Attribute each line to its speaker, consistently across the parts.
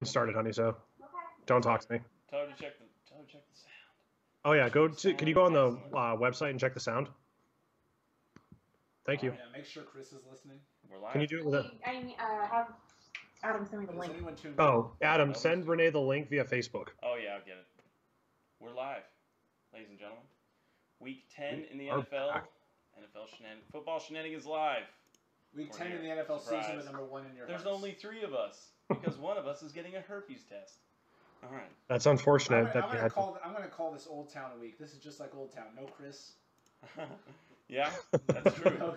Speaker 1: Started, honey, so don't talk to me.
Speaker 2: Tell her to check the sound.
Speaker 1: Oh yeah, can you go on the website and check the sound? Thank you.
Speaker 3: Yeah, make sure Chris is listening.
Speaker 2: We're live.
Speaker 1: Can you do it with a...
Speaker 4: I have Adam send me the
Speaker 3: Is
Speaker 4: link.
Speaker 3: anyone tuned in?
Speaker 1: Oh, Adam, send Renee the link via Facebook.
Speaker 2: Oh yeah, I'll get it. We're live, ladies and gentlemen. Week 10 in the
Speaker 1: Are
Speaker 2: NFL.
Speaker 1: back.
Speaker 2: Football Shenanigans live.
Speaker 3: Week
Speaker 2: We're
Speaker 3: 10 in the
Speaker 2: here.
Speaker 3: NFL
Speaker 2: Surprise.
Speaker 3: season, but number 1 in your
Speaker 2: There's
Speaker 3: hearts.
Speaker 2: only 3 of us because one of us is getting a herpes test. All right.
Speaker 1: That's unfortunate.
Speaker 3: I'm gonna call this Old Town week. This is just like Old Town. No Chris.
Speaker 2: Yeah, that's true.
Speaker 3: No,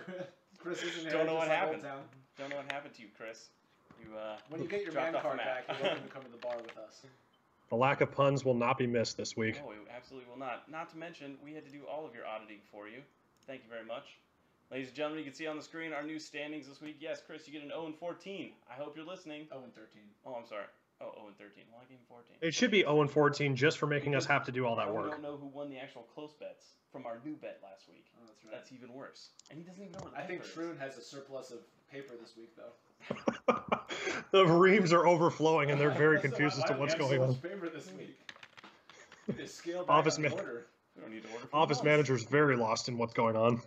Speaker 3: Chris isn't here.
Speaker 2: Don't know
Speaker 3: just
Speaker 2: what
Speaker 3: like
Speaker 2: happened.
Speaker 3: Old Town.
Speaker 2: Don't know what happened to you, Chris. You
Speaker 3: When you get your
Speaker 2: dropped
Speaker 3: man
Speaker 2: off the
Speaker 3: card
Speaker 2: map.
Speaker 3: back, you're welcome to come to the bar with us.
Speaker 1: The lack of puns will not be missed this week.
Speaker 2: No, we absolutely will not. Not to mention, we had to do all of your auditing for you. Thank you very much. Ladies and gentlemen, you can see on the screen our new standings this week. Yes, Chris, you get an 0-14. I hope you're listening.
Speaker 3: 0-13.
Speaker 2: Oh, I'm sorry. Oh, 0-13. Well, I gave him 14.
Speaker 1: It should be 0-14 just for making us have to do all that
Speaker 2: We
Speaker 1: work.
Speaker 2: don't know who won the actual close bets from our new bet last week.
Speaker 3: Oh, that's right.
Speaker 2: That's even worse. And he doesn't even know where the
Speaker 3: I think
Speaker 2: paper is.
Speaker 3: Shroon has a surplus of paper this week, though.
Speaker 1: The reams are overflowing and they're very
Speaker 3: So
Speaker 1: confused as to
Speaker 3: why do we
Speaker 1: what's
Speaker 3: have
Speaker 1: going
Speaker 3: so
Speaker 1: on.
Speaker 3: much paper this week. Just scale back
Speaker 1: Office
Speaker 3: on
Speaker 1: ma-
Speaker 3: the order.
Speaker 2: We don't need to order for
Speaker 1: Office
Speaker 2: months.
Speaker 1: manager's very lost in what's going on.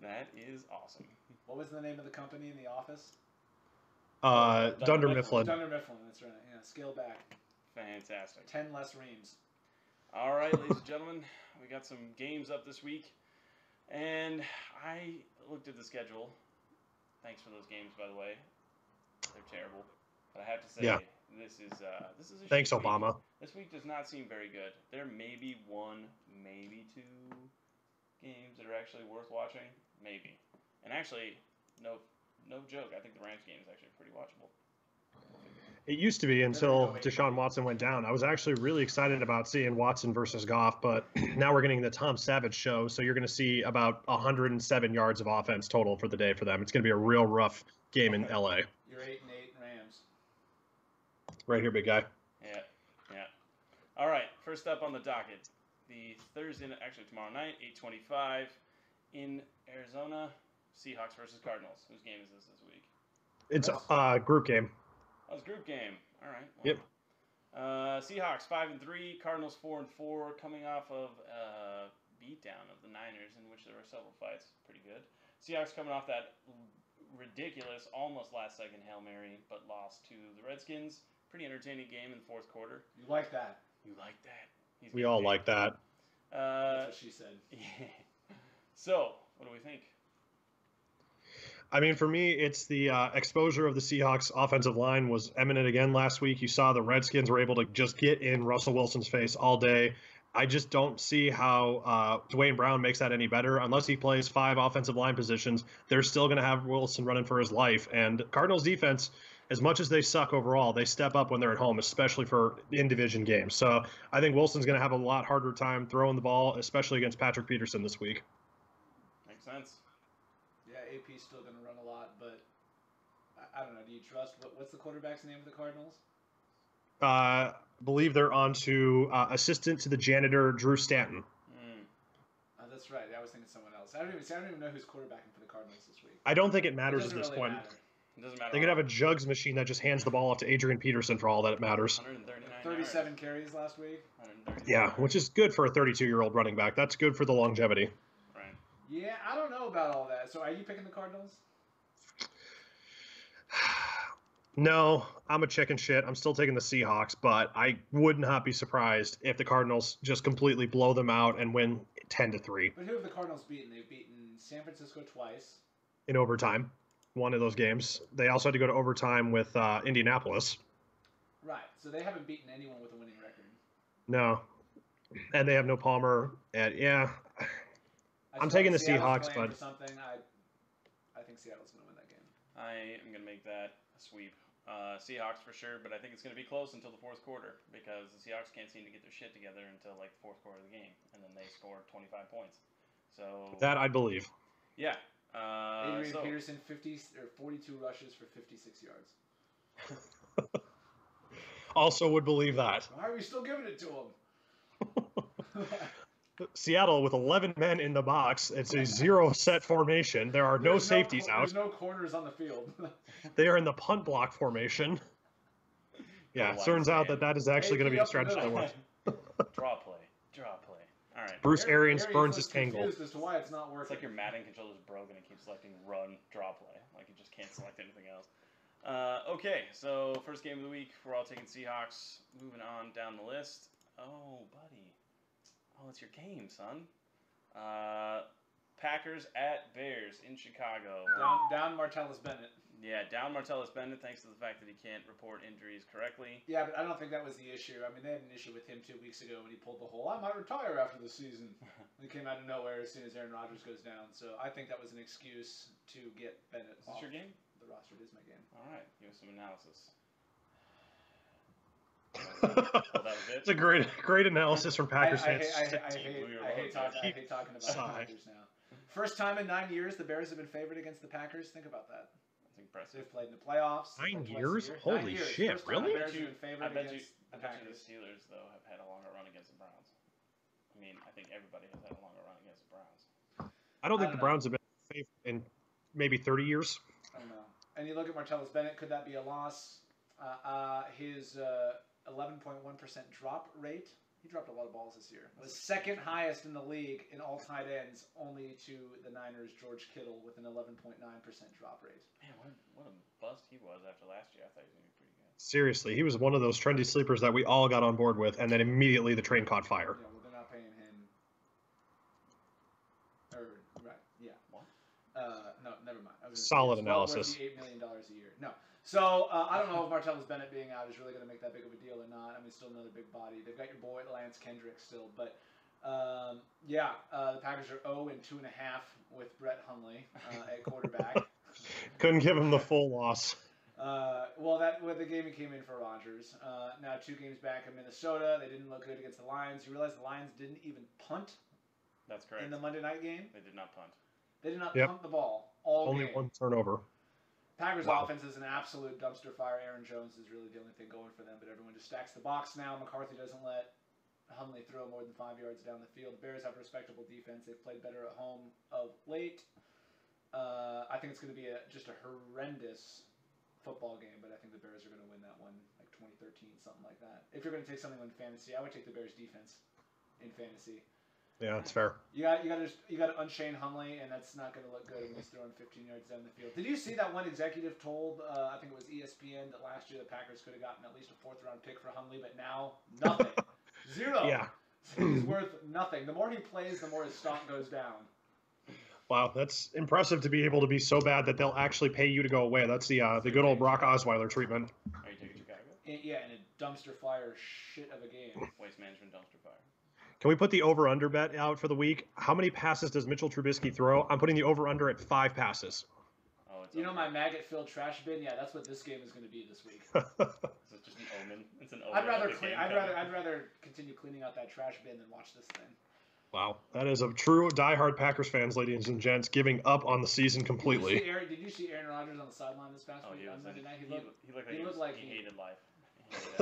Speaker 2: That is awesome.
Speaker 3: What was the name of the company in the office?
Speaker 1: Dunder Mifflin.
Speaker 3: Dunder Mifflin, that's right. Yeah, scale back.
Speaker 2: Fantastic.
Speaker 3: 10 less reams.
Speaker 2: All right, ladies and gentlemen, we got some games up this week, and I looked at the schedule. Thanks for those games, by the way. They're terrible, but I have to say,
Speaker 1: Yeah.
Speaker 2: this is a
Speaker 1: Thanks,
Speaker 2: shit week.
Speaker 1: Obama.
Speaker 2: This week does not seem very good. There may be 1, maybe 2 games that are actually worth watching, maybe. And actually, no joke. I think the Rams game is actually pretty watchable.
Speaker 1: It used to be until Deshaun Watson went down. I was actually really excited about seeing Watson versus Goff, but now we're getting the Tom Savage show, so you're going to see about 107 yards of offense total for the day for them. It's going to be a real rough game in LA.
Speaker 3: You're 8-8 Rams.
Speaker 1: Right here, big guy.
Speaker 2: Yeah. All right, first up on the docket, the Thursday, actually tomorrow night, 8:25 in Arizona, Seahawks versus Cardinals. Whose game is this week?
Speaker 1: It's a group game.
Speaker 2: Oh, it's a group game. All right.
Speaker 1: Yep.
Speaker 2: Seahawks 5-3, Cardinals 4-4, coming off of a beatdown of the Niners, in which there were several fights. Pretty good. Seahawks coming off that ridiculous, almost last-second Hail Mary, but lost to the Redskins. Pretty entertaining game in the fourth quarter.
Speaker 3: You like that?
Speaker 2: You like that?
Speaker 1: We all like that.
Speaker 3: That's what she said.
Speaker 2: Yeah. So, what do we think?
Speaker 1: I mean, for me, it's the exposure of the Seahawks offensive line was eminent again last week. You saw the Redskins were able to just get in Russell Wilson's face all day. I just don't see how Dwayne Brown makes that any better. Unless he plays 5 offensive line positions, they're still going to have Wilson running for his life. And Cardinals defense, as much as they suck overall, they step up when they're at home, especially for in-division games. So I think Wilson's going to have a lot harder time throwing the ball, especially against Patrick Peterson this week.
Speaker 2: Makes sense.
Speaker 3: Yeah, AP's still going to run a lot, but I don't know. Do you trust? What's the quarterback's name of the Cardinals?
Speaker 1: Believe they're on to assistant to the janitor, Drew Stanton.
Speaker 3: Oh, that's right. I was thinking someone else. I don't even know who's quarterbacking for the Cardinals this week.
Speaker 1: I don't think it matters at this
Speaker 3: really
Speaker 1: point.
Speaker 3: matter.
Speaker 2: It doesn't matter.
Speaker 1: They could have a jugs machine that just hands the ball off to Adrian Peterson for all that it matters.
Speaker 2: 139
Speaker 3: 37 carries last week.
Speaker 1: Yeah, which is good for a 32-year-old running back. That's good for the longevity.
Speaker 2: Right.
Speaker 3: Yeah, I don't know about all that. So are you picking the Cardinals?
Speaker 1: No, I'm a chicken shit. I'm still taking the Seahawks, but I would not be surprised if the Cardinals just completely blow them out and win 10-3
Speaker 3: But who have the Cardinals beaten? They've beaten San Francisco twice.
Speaker 1: in overtime. One of those games. They also had to go to overtime with Indianapolis.
Speaker 3: Right. So they haven't beaten anyone with a winning record.
Speaker 1: No. And they have no Palmer. And yeah, I'm taking the Seahawks, but
Speaker 3: I think Seattle's going to win that game.
Speaker 2: I am going to make that a sweep. Seahawks for sure, but I think it's going to be close until the fourth quarter because the Seahawks can't seem to get their shit together until like the fourth quarter of the game, and then they score 25 points. So
Speaker 1: that I believe.
Speaker 2: Yeah.
Speaker 3: Adrian Peterson 42 rushes for 56 yards.
Speaker 1: Also would believe that.
Speaker 3: Why are we still giving it to him?
Speaker 1: Seattle with 11 men in the box. It's a 0-set formation. There are no safeties out.
Speaker 3: There's no corners on the field.
Speaker 1: They are in the punt block formation. Yeah, it turns out that is actually going to be a strategy that works.
Speaker 2: Draw play. All right.
Speaker 1: Bruce Arians burns his tangle.
Speaker 3: Confused as to why it's not working.
Speaker 2: It's like your Madden controller's broken and keeps selecting run, draw play. Like you just can't select anything else. Okay, so first game of the week, we're all taking Seahawks. Moving on down the list. Oh, buddy. Oh, it's your game, son. Packers at Bears in Chicago.
Speaker 3: Down Martellus Bennett.
Speaker 2: Yeah, down Martellus Bennett thanks to the fact that he can't report injuries correctly.
Speaker 3: Yeah, but I don't think that was the issue. I mean, they had an issue with him 2 weeks ago when he pulled the whole, I might retire after the season. He came out of nowhere as soon as Aaron Rodgers goes down. So I think that was an excuse to get Bennett off.
Speaker 2: Is this your game?
Speaker 3: The roster. It is my game.
Speaker 2: All right, give us some analysis. Well, that was it.
Speaker 1: It's a great analysis from Packers fans.
Speaker 3: I hate talking about the Packers now. First time in 9 years the Bears have been favored against the Packers. Think about that.
Speaker 2: That's impressive.
Speaker 3: They've played in the playoffs.
Speaker 1: 9 years? Holy shit,
Speaker 3: First time
Speaker 1: really?
Speaker 3: the Bears have been favored
Speaker 2: I bet
Speaker 3: against
Speaker 2: you
Speaker 3: the
Speaker 2: the
Speaker 3: Packers.
Speaker 2: Steelers, though, have had a longer run against the Browns. I mean, I think everybody has had a longer run against the Browns.
Speaker 1: I don't think the Browns have been favored in maybe 30 years.
Speaker 3: I don't know. And you look at Martellus Bennett, could that be a loss? His 11.1% drop rate, he dropped a lot of balls this year. Was second highest in the league in all tight ends, only to the Niners' George Kittle with an 11.9% drop rate.
Speaker 2: Man, what a bust he was after last year. I thought he was going to be pretty good.
Speaker 1: Seriously, he was one of those trendy sleepers that we all got on board with, and then immediately the train caught fire.
Speaker 3: Yeah, well, they're not paying him. Right, yeah.
Speaker 2: What?
Speaker 3: No, never mind.
Speaker 1: Solid analysis.
Speaker 3: $8 million a year. No. So, I don't know if Martellus Bennett being out is really going to make that big of a deal or not. I mean, still another big body. They've got your boy Lance Kendrick still. But, the Packers are 0-2.5 with Brett Hundley at quarterback.
Speaker 1: Couldn't give him the full loss.
Speaker 3: The game he came in for Rodgers. Now 2 games back in Minnesota. They didn't look good against the Lions. You realize the Lions didn't even punt
Speaker 2: That's correct.
Speaker 3: in the Monday night game?
Speaker 2: They did not punt.
Speaker 3: They did not punt the ball all
Speaker 1: Only
Speaker 3: game.
Speaker 1: one turnover.
Speaker 3: Packers offense is an absolute dumpster fire. Aaron Jones is really the only thing going for them, but everyone just stacks the box now. McCarthy doesn't let Hundley throw more than 5 yards down the field. The Bears have a respectable defense. They've played better at home of late. I think it's going to be just a horrendous football game, but I think the Bears are going to win that one, like 2013, something like that. If you're going to take something in fantasy, I would take the Bears defense in fantasy.
Speaker 1: Yeah, that's fair.
Speaker 3: You got to unchain Hundley, and that's not going to look good when he's throwing 15 yards down the field. Did you see that one executive told, I think it was ESPN, that last year the Packers could have gotten at least a 4th-round pick for Hundley, but now nothing, 0.
Speaker 1: Yeah.
Speaker 3: He's worth nothing. The more he plays, the more his stock goes down.
Speaker 1: Wow, that's impressive to be able to be so bad that they'll actually pay you to go away. That's the good old Brock Osweiler treatment.
Speaker 2: Are you taking Chicago?
Speaker 3: In a dumpster fire shit of a game.
Speaker 2: Waste management dumpster fire.
Speaker 1: Can we put the over-under bet out for the week? How many passes does Mitchell Trubisky throw? I'm putting the over-under at 5 passes.
Speaker 2: Oh, it's
Speaker 3: my maggot-filled trash bin? Yeah, that's what this game is going to be this week.
Speaker 2: Is it just an omen? It's an omen.
Speaker 3: I'd rather continue cleaning out that trash bin than watch this thing.
Speaker 1: Wow, that is a true diehard Packers fans, ladies and gents, giving up on the season completely.
Speaker 3: Did you see Aaron Rodgers on the sideline this past week on Monday night?
Speaker 2: He looked like he hated life.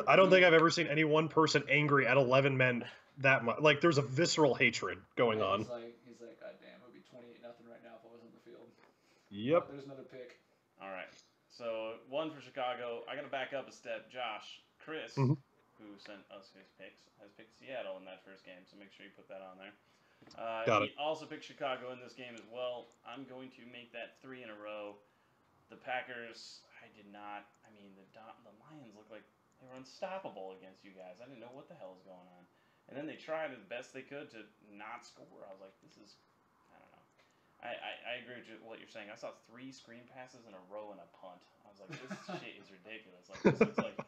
Speaker 1: I don't think I've ever seen any one person angry at 11 men that much. Like, there's a visceral hatred going on.
Speaker 3: He's like, God damn, it would be 28-0 right now if I was on the field.
Speaker 1: Yep.
Speaker 3: There's another pick.
Speaker 2: All right. So, 1 for Chicago. I got to back up a step. Josh, Chris, who sent us his picks, has picked Seattle in that first game, so make sure you put that on there. He also picked Chicago in this game as well. I'm going to make that 3 in a row. The Packers, I did not. I mean, the Lions look like they were unstoppable against you guys. I didn't know what the hell was going on. And then they tried as best they could to not score. I was like, this is, I don't know. I agree with what you're saying. I saw 3 screen passes in a row and a punt. I was like, this shit is ridiculous. Like, this looks like...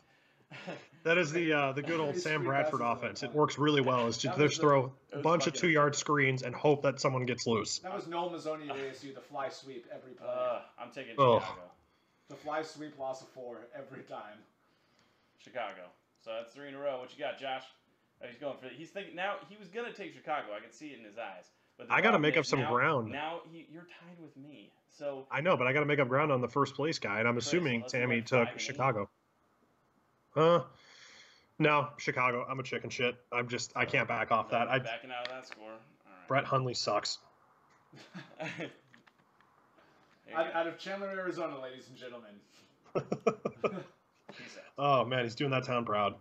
Speaker 1: That is the good old Sam Bradford offense. It works really well. It's just throw a bunch of 2-yard screens and hope that someone gets loose.
Speaker 3: That was Noel Mazzoni of ASU, the fly sweep every play.
Speaker 2: I'm taking Chicago.
Speaker 3: The fly sweep loss of 4 every time.
Speaker 2: Chicago. So that's 3 in a row. What you got, Josh? Oh, he's going for it. He's thinking now he was gonna take Chicago. I can see it in his eyes. But
Speaker 1: I got to make up some ground.
Speaker 2: Now you're tied with me. So
Speaker 1: I know, but I got to make up ground on the first place guy, and I'm assuming Tammy took Chicago. No, Chicago. I'm a chicken shit. I can't back off that.
Speaker 2: Backing out of that score. All right.
Speaker 1: Brett Hundley sucks.
Speaker 3: Out of Chandler, Arizona, ladies and gentlemen.
Speaker 2: Peace out.
Speaker 1: Oh man, he's doing that town proud.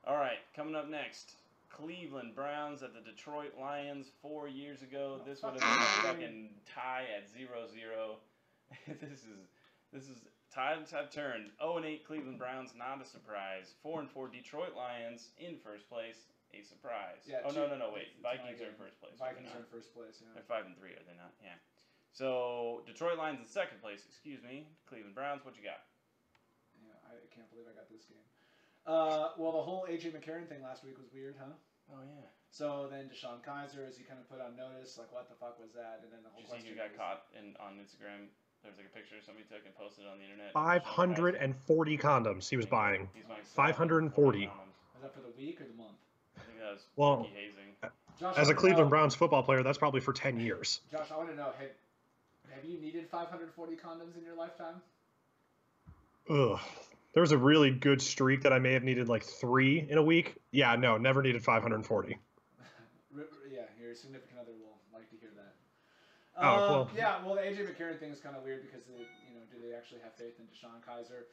Speaker 2: All right, coming up next, Cleveland Browns at the Detroit Lions 4 years ago. This would have been a fucking tie at 0-0. This is times have turned. 0-8 Cleveland Browns, not a surprise. 4-4 Detroit Lions in first place, a surprise.
Speaker 3: Yeah,
Speaker 2: no, wait. Vikings are in first place.
Speaker 3: Vikings are in first place, yeah.
Speaker 2: They're 5-3, are they not? Yeah. So Detroit Lions in second place, excuse me. Cleveland Browns, what you got?
Speaker 3: Yeah, I can't believe I got this game. Well, the whole AJ McCarron thing last week was weird, huh?
Speaker 2: Oh yeah.
Speaker 3: So then Deshaun Kaiser, as he kind of put on notice, like what the fuck was that? And then the whole
Speaker 2: Did you see who got caught on Instagram? There was like a picture somebody took and posted on the internet.
Speaker 1: 540 condoms he was buying.
Speaker 2: He's buying
Speaker 1: 540.
Speaker 3: Was that for the week or the month?
Speaker 2: I think that was
Speaker 1: Well,
Speaker 2: rookie hazing.
Speaker 3: Josh,
Speaker 1: as a Cleveland Browns football player, that's probably for 10 years.
Speaker 3: Josh, I want to know, have you needed 540 condoms in your lifetime?
Speaker 1: Ugh. There was a really good streak that I may have needed like 3 in a week. Yeah, no, never needed 540.
Speaker 3: Yeah, your significant other will like to hear that.
Speaker 1: Well.
Speaker 3: Yeah, well, the AJ McCarron thing is kind of weird because, do they actually have faith in Deshaun Kaiser?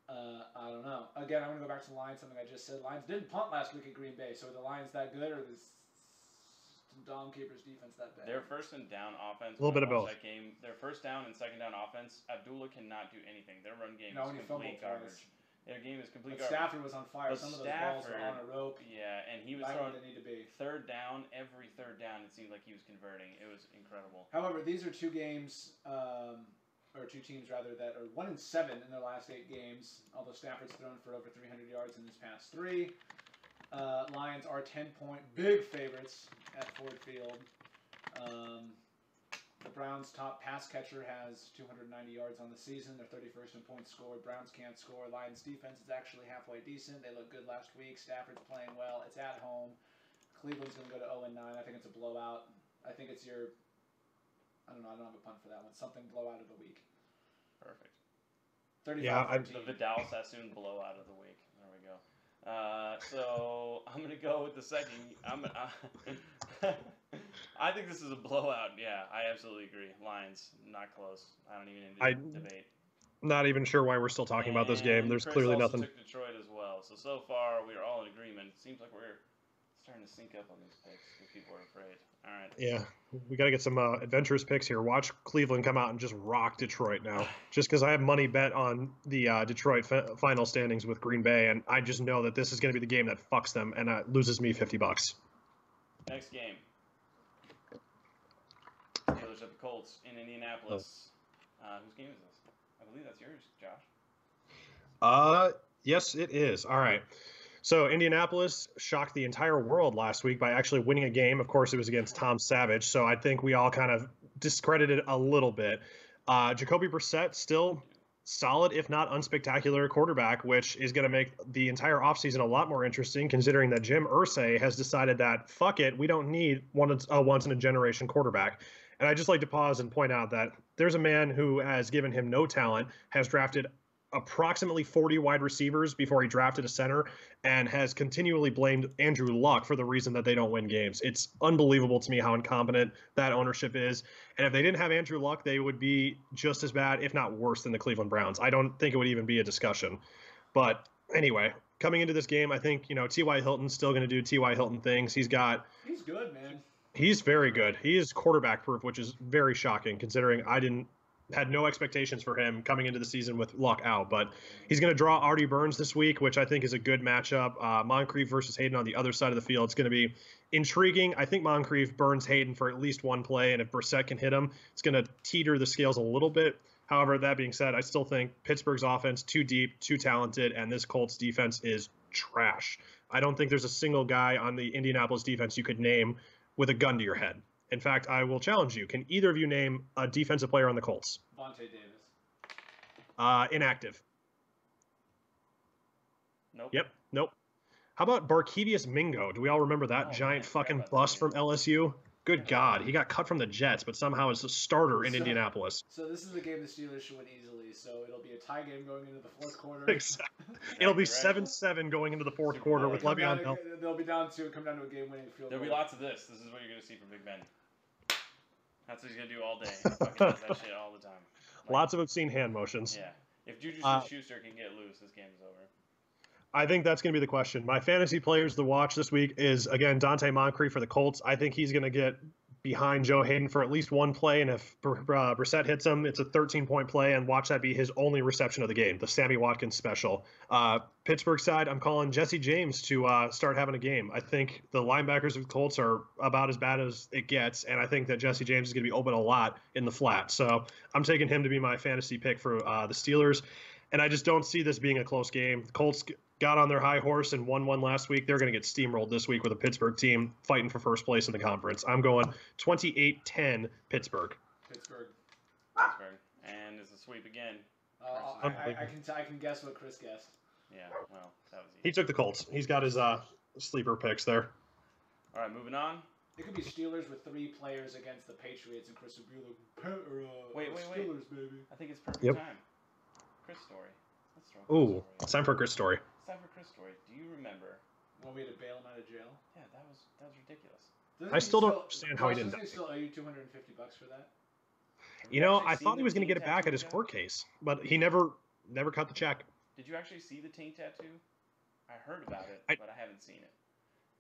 Speaker 3: I don't know. Again, I'm going to go back to the Lions, something I just said. Lions didn't punt last week at Green Bay, so are the Lions that good or is Dom Capers' defense that bad?
Speaker 2: Their first and down offense.
Speaker 1: A little bit of both.
Speaker 2: That game, their first down and second down offense, Abdullah cannot do anything. Their run game
Speaker 3: No,
Speaker 2: is
Speaker 3: when he fumbled
Speaker 2: complete garbage. Their game is complete
Speaker 3: But
Speaker 2: garbage.
Speaker 3: Stafford was on fire.
Speaker 2: But
Speaker 3: Some of those balls were on a rope.
Speaker 2: Yeah, and he was
Speaker 3: Right
Speaker 2: throwing
Speaker 3: where they need to be.
Speaker 2: third down. Every third down, it seemed like he was converting. It was incredible.
Speaker 3: However, these are two games, or two teams rather, that are 1-7 in their last 8 games. Although Stafford's thrown for over 300 yards in his past 3. Lions are 10-point big favorites at Ford Field. The Browns' top pass catcher has 290 yards on the season. They're 31st in points scored. Browns can't score. Lions' defense is actually halfway decent. They look good last week. Stafford's playing well. It's at home. Cleveland's going to go to 0-9. I think it's a blowout. I think it's your... I don't know. I don't have a punt for that one. Something blowout of the week.
Speaker 2: Perfect.
Speaker 3: 35-13.
Speaker 2: The Vidal Sassoon blowout of the week. There we go. So I'm gonna go with the second. I think this is a blowout. Yeah, I absolutely agree. Lions, not close. I don't even need to debate.
Speaker 1: Not even sure why we're still talking about this game. There's
Speaker 2: Chris
Speaker 1: clearly
Speaker 2: also
Speaker 1: nothing.
Speaker 2: Took Detroit as well. So far we are all in agreement. It seems like we're starting to sync up on these picks because people are afraid. All right.
Speaker 1: Yeah, we got to get some adventurous picks here. Watch Cleveland come out and just rock Detroit now. Just because I have money bet on the Detroit final standings with Green Bay, and I just know that this is going to be the game that fucks them and loses me $50.
Speaker 2: Next game. Steelers at the Colts in Indianapolis. Whose game is this? I believe that's yours, Josh.
Speaker 1: Yes, it is. All right. So Indianapolis shocked the entire world last week by actually winning a game. Of course, it was against Tom Savage, so I think we all kind of discredited it a little bit. Jacoby Brissett still solid, if not unspectacular quarterback, which is going to make the entire offseason a lot more interesting, considering that Jim Irsay has decided that, fuck it, we don't need a once-in-a-generation quarterback. And I'd just like to pause and point out that there's a man who has given him no talent, has drafted approximately 40 wide receivers before he drafted a center, and has continually blamed Andrew Luck for the reason that they don't win games. It's unbelievable to me how incompetent that ownership is. And if they didn't have Andrew Luck, they would be just as bad, if not worse, than the Cleveland Browns. I don't think it would even be a discussion. But anyway, coming into this game, I think, T.Y. Hilton's still going to do T.Y. Hilton things. He's good, man. He's very good. He is quarterback proof, which is very shocking considering had no expectations for him coming into the season with Luck out, but he's going to draw Artie Burns this week, which I think is a good matchup. Moncrief versus Hayden on the other side of the field. It's going to be intriguing. I think Moncrief burns Hayden for at least one play, and if Brissett can hit him, it's going to teeter the scales a little bit. However, that being said, I still think Pittsburgh's offense too deep, too talented, and this Colts defense is trash. I don't think there's a single guy on the Indianapolis defense you could name with a gun to your head. In fact, I will challenge you. Can either of you name a defensive player on the Colts?
Speaker 3: Vontae Davis.
Speaker 1: Inactive.
Speaker 2: Nope.
Speaker 1: Yep. Nope. How about Barkevious Mingo? Do we all remember that giant fucking bust from LSU? Good God, he got cut from the Jets, but somehow is a starter in
Speaker 3: So-
Speaker 1: Indianapolis.
Speaker 3: So this is a game the Steelers should win easily. So it'll be a tie game going into the fourth quarter.
Speaker 1: Exactly. It'll be
Speaker 2: Exactly right.
Speaker 1: 7-7 going into the fourth
Speaker 2: Super
Speaker 1: quarter
Speaker 2: Bowl.
Speaker 1: with
Speaker 3: Come down
Speaker 1: Le'Veon Bell.
Speaker 3: they'll be down to come down to a game-winning field
Speaker 2: There'll be
Speaker 3: goal.
Speaker 2: lots of this. This is what you're gonna see from Big Ben. That's what he's gonna do all day. He fucking does that shit all the time. Like,
Speaker 1: Lots of obscene hand motions.
Speaker 2: Yeah. If Juju
Speaker 1: Uh,
Speaker 2: Smith-Schuster can get loose, this game is over.
Speaker 1: I think that's going to be the question. My fantasy players to watch this week is, again, Dante Moncrief for the Colts. I think he's going to get behind Joe Hayden for at least one play, and if Brissett hits him, it's a 13-point play, and watch that be his only reception of the game, the Sammy Watkins special. Pittsburgh side, I'm calling Jesse James to start having a game. I think the linebackers of the Colts are about as bad as it gets, and I think that Jesse James is going to be open a lot in the flat. So I'm taking him to be my fantasy pick for the Steelers, and I just don't see this being a close game. The Colts got on their high horse and won one last week. They're going to get steamrolled this week with a Pittsburgh team fighting for first place in the conference. I'm going 28-10 Pittsburgh.
Speaker 3: Pittsburgh.
Speaker 2: Pittsburgh. And it's a sweep again.
Speaker 3: I can guess what Chris guessed.
Speaker 2: Yeah, well, that was
Speaker 1: He
Speaker 2: easy.
Speaker 1: took the Colts. He's got his sleeper picks there.
Speaker 2: All right, moving on.
Speaker 3: It could be Steelers with 3 players against the Patriots, and Chris would be like,
Speaker 2: Wait.
Speaker 3: Steelers, baby.
Speaker 2: I think it's perfect
Speaker 1: Yep.
Speaker 2: time. Chris story. Let's throw Chris
Speaker 1: Ooh,
Speaker 2: story.
Speaker 1: it's time for a Chris story.
Speaker 2: It's time for Chris story. Do you remember?
Speaker 3: Want me to bail him out of jail?
Speaker 2: Yeah, that was ridiculous.
Speaker 3: Doesn't
Speaker 1: I
Speaker 3: he
Speaker 1: still don't understand how he
Speaker 3: Josh,
Speaker 1: didn't
Speaker 3: doesn't
Speaker 1: die.
Speaker 3: still owe you $250 for that?
Speaker 2: Have
Speaker 1: You know,
Speaker 2: actually
Speaker 1: I
Speaker 2: seen
Speaker 1: thought he
Speaker 2: the
Speaker 1: was going to
Speaker 2: taint
Speaker 1: get it back
Speaker 2: tattoo
Speaker 1: at his
Speaker 2: yet?
Speaker 1: court case, but he never cut the check.
Speaker 2: Did you actually see the taint tattoo? I heard about it,
Speaker 1: I-
Speaker 2: but I haven't seen it.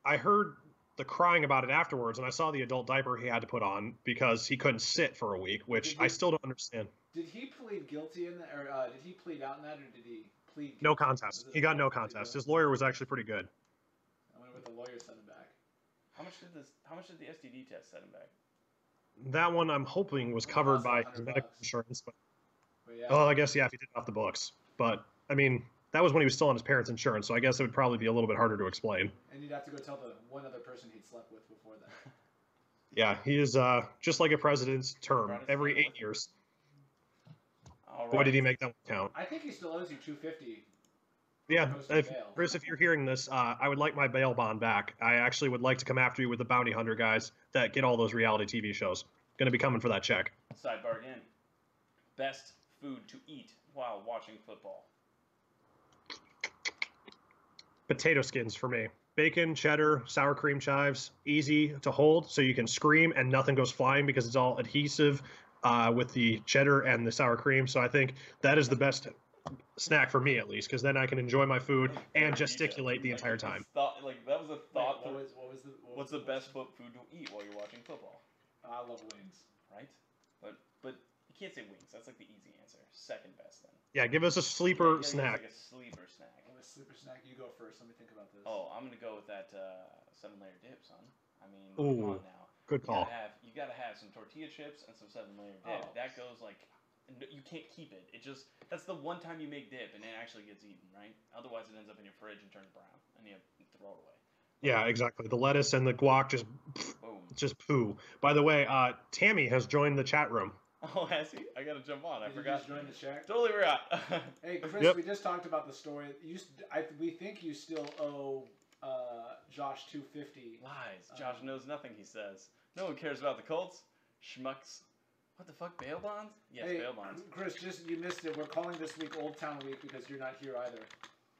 Speaker 1: I heard the crying about it afterwards, and I saw the adult diaper he had to put on because he couldn't sit for a week, which I still don't understand.
Speaker 3: Did he plead guilty in that, or did he plead out in that, or did he plead?
Speaker 1: No
Speaker 3: guilty?
Speaker 1: contest.
Speaker 3: Was it
Speaker 1: He got no
Speaker 3: plead
Speaker 1: contest.
Speaker 3: guilty?
Speaker 1: His lawyer was actually pretty good.
Speaker 3: I wonder what the lawyer sent him back.
Speaker 2: How much did the STD test set him back?
Speaker 1: That one I'm hoping was
Speaker 3: Well,
Speaker 1: covered
Speaker 3: also
Speaker 1: by
Speaker 3: $100.
Speaker 1: his medical insurance, but
Speaker 3: But yeah.
Speaker 1: oh, I guess yeah, if he did it off the books. But I mean, that was when he was still on his parents' insurance, so I guess it would probably be a little bit harder to explain.
Speaker 3: And you'd have to go tell the one other person he'd slept with before that.
Speaker 1: Yeah, he is just like a president's term
Speaker 2: Brought his
Speaker 1: every
Speaker 2: son
Speaker 1: 8
Speaker 2: with him.
Speaker 1: years.
Speaker 2: All right.
Speaker 1: Boy, did he make that one count.
Speaker 3: I think he still owes you $250.
Speaker 1: Yeah,
Speaker 3: Posted
Speaker 1: if,
Speaker 3: bail.
Speaker 1: Chris, if you're hearing this, I would like my bail bond back. I actually would like to come after you with the bounty hunter guys that get all those reality TV shows. Going to be coming for that check.
Speaker 2: Sidebar again. Best food to eat while watching football.
Speaker 1: Potato skins for me. Bacon, cheddar, sour cream chives, easy to hold so you can scream and nothing goes flying because it's all adhesive with the cheddar and the sour cream. So I think that is the best snack for me, at least, because then I can enjoy my food and gesticulate the entire time.
Speaker 2: That was a thought.
Speaker 3: Wait,
Speaker 2: What's the best food to eat while you're watching football?
Speaker 3: I love wings.
Speaker 2: Right? But you can't say wings. That's like the easy answer. Second best then.
Speaker 1: Yeah, give us a
Speaker 2: Yeah,
Speaker 1: sleeper
Speaker 2: you gotta give us,
Speaker 1: snack.
Speaker 2: like a sleeper snack.
Speaker 3: Oh, a sleeper snack. You go first. Let me think about this.
Speaker 2: Oh, I'm gonna go with that 7-layer dip, son. I mean,
Speaker 1: Ooh,
Speaker 2: come on now.
Speaker 1: Good call.
Speaker 2: You gotta have some tortilla chips and some 7-layer dip.
Speaker 3: Oh.
Speaker 2: That goes like, you can't keep it. That's the one time you make dip and it actually gets eaten, right? Otherwise, it ends up in your fridge and turns brown, and you throw it away.
Speaker 1: Yeah, exactly. The lettuce and the guac
Speaker 2: Boom.
Speaker 1: just poo. By the way, Tammy has joined the chat room.
Speaker 2: Oh, has he? I gotta jump on. I
Speaker 3: Did you
Speaker 2: forgot.
Speaker 3: just join the chat?
Speaker 2: Totally forgot.
Speaker 3: Hey, Chris,
Speaker 1: Yep.
Speaker 3: we just talked about the story. We think you still owe Josh $250.
Speaker 2: Lies. Josh knows nothing. He says. No one cares about the Colts. Schmucks. What the fuck? Bail bonds? Yes,
Speaker 3: Hey,
Speaker 2: bail bonds.
Speaker 3: Chris, you missed it. We're calling this week Old Town Week because you're not here either.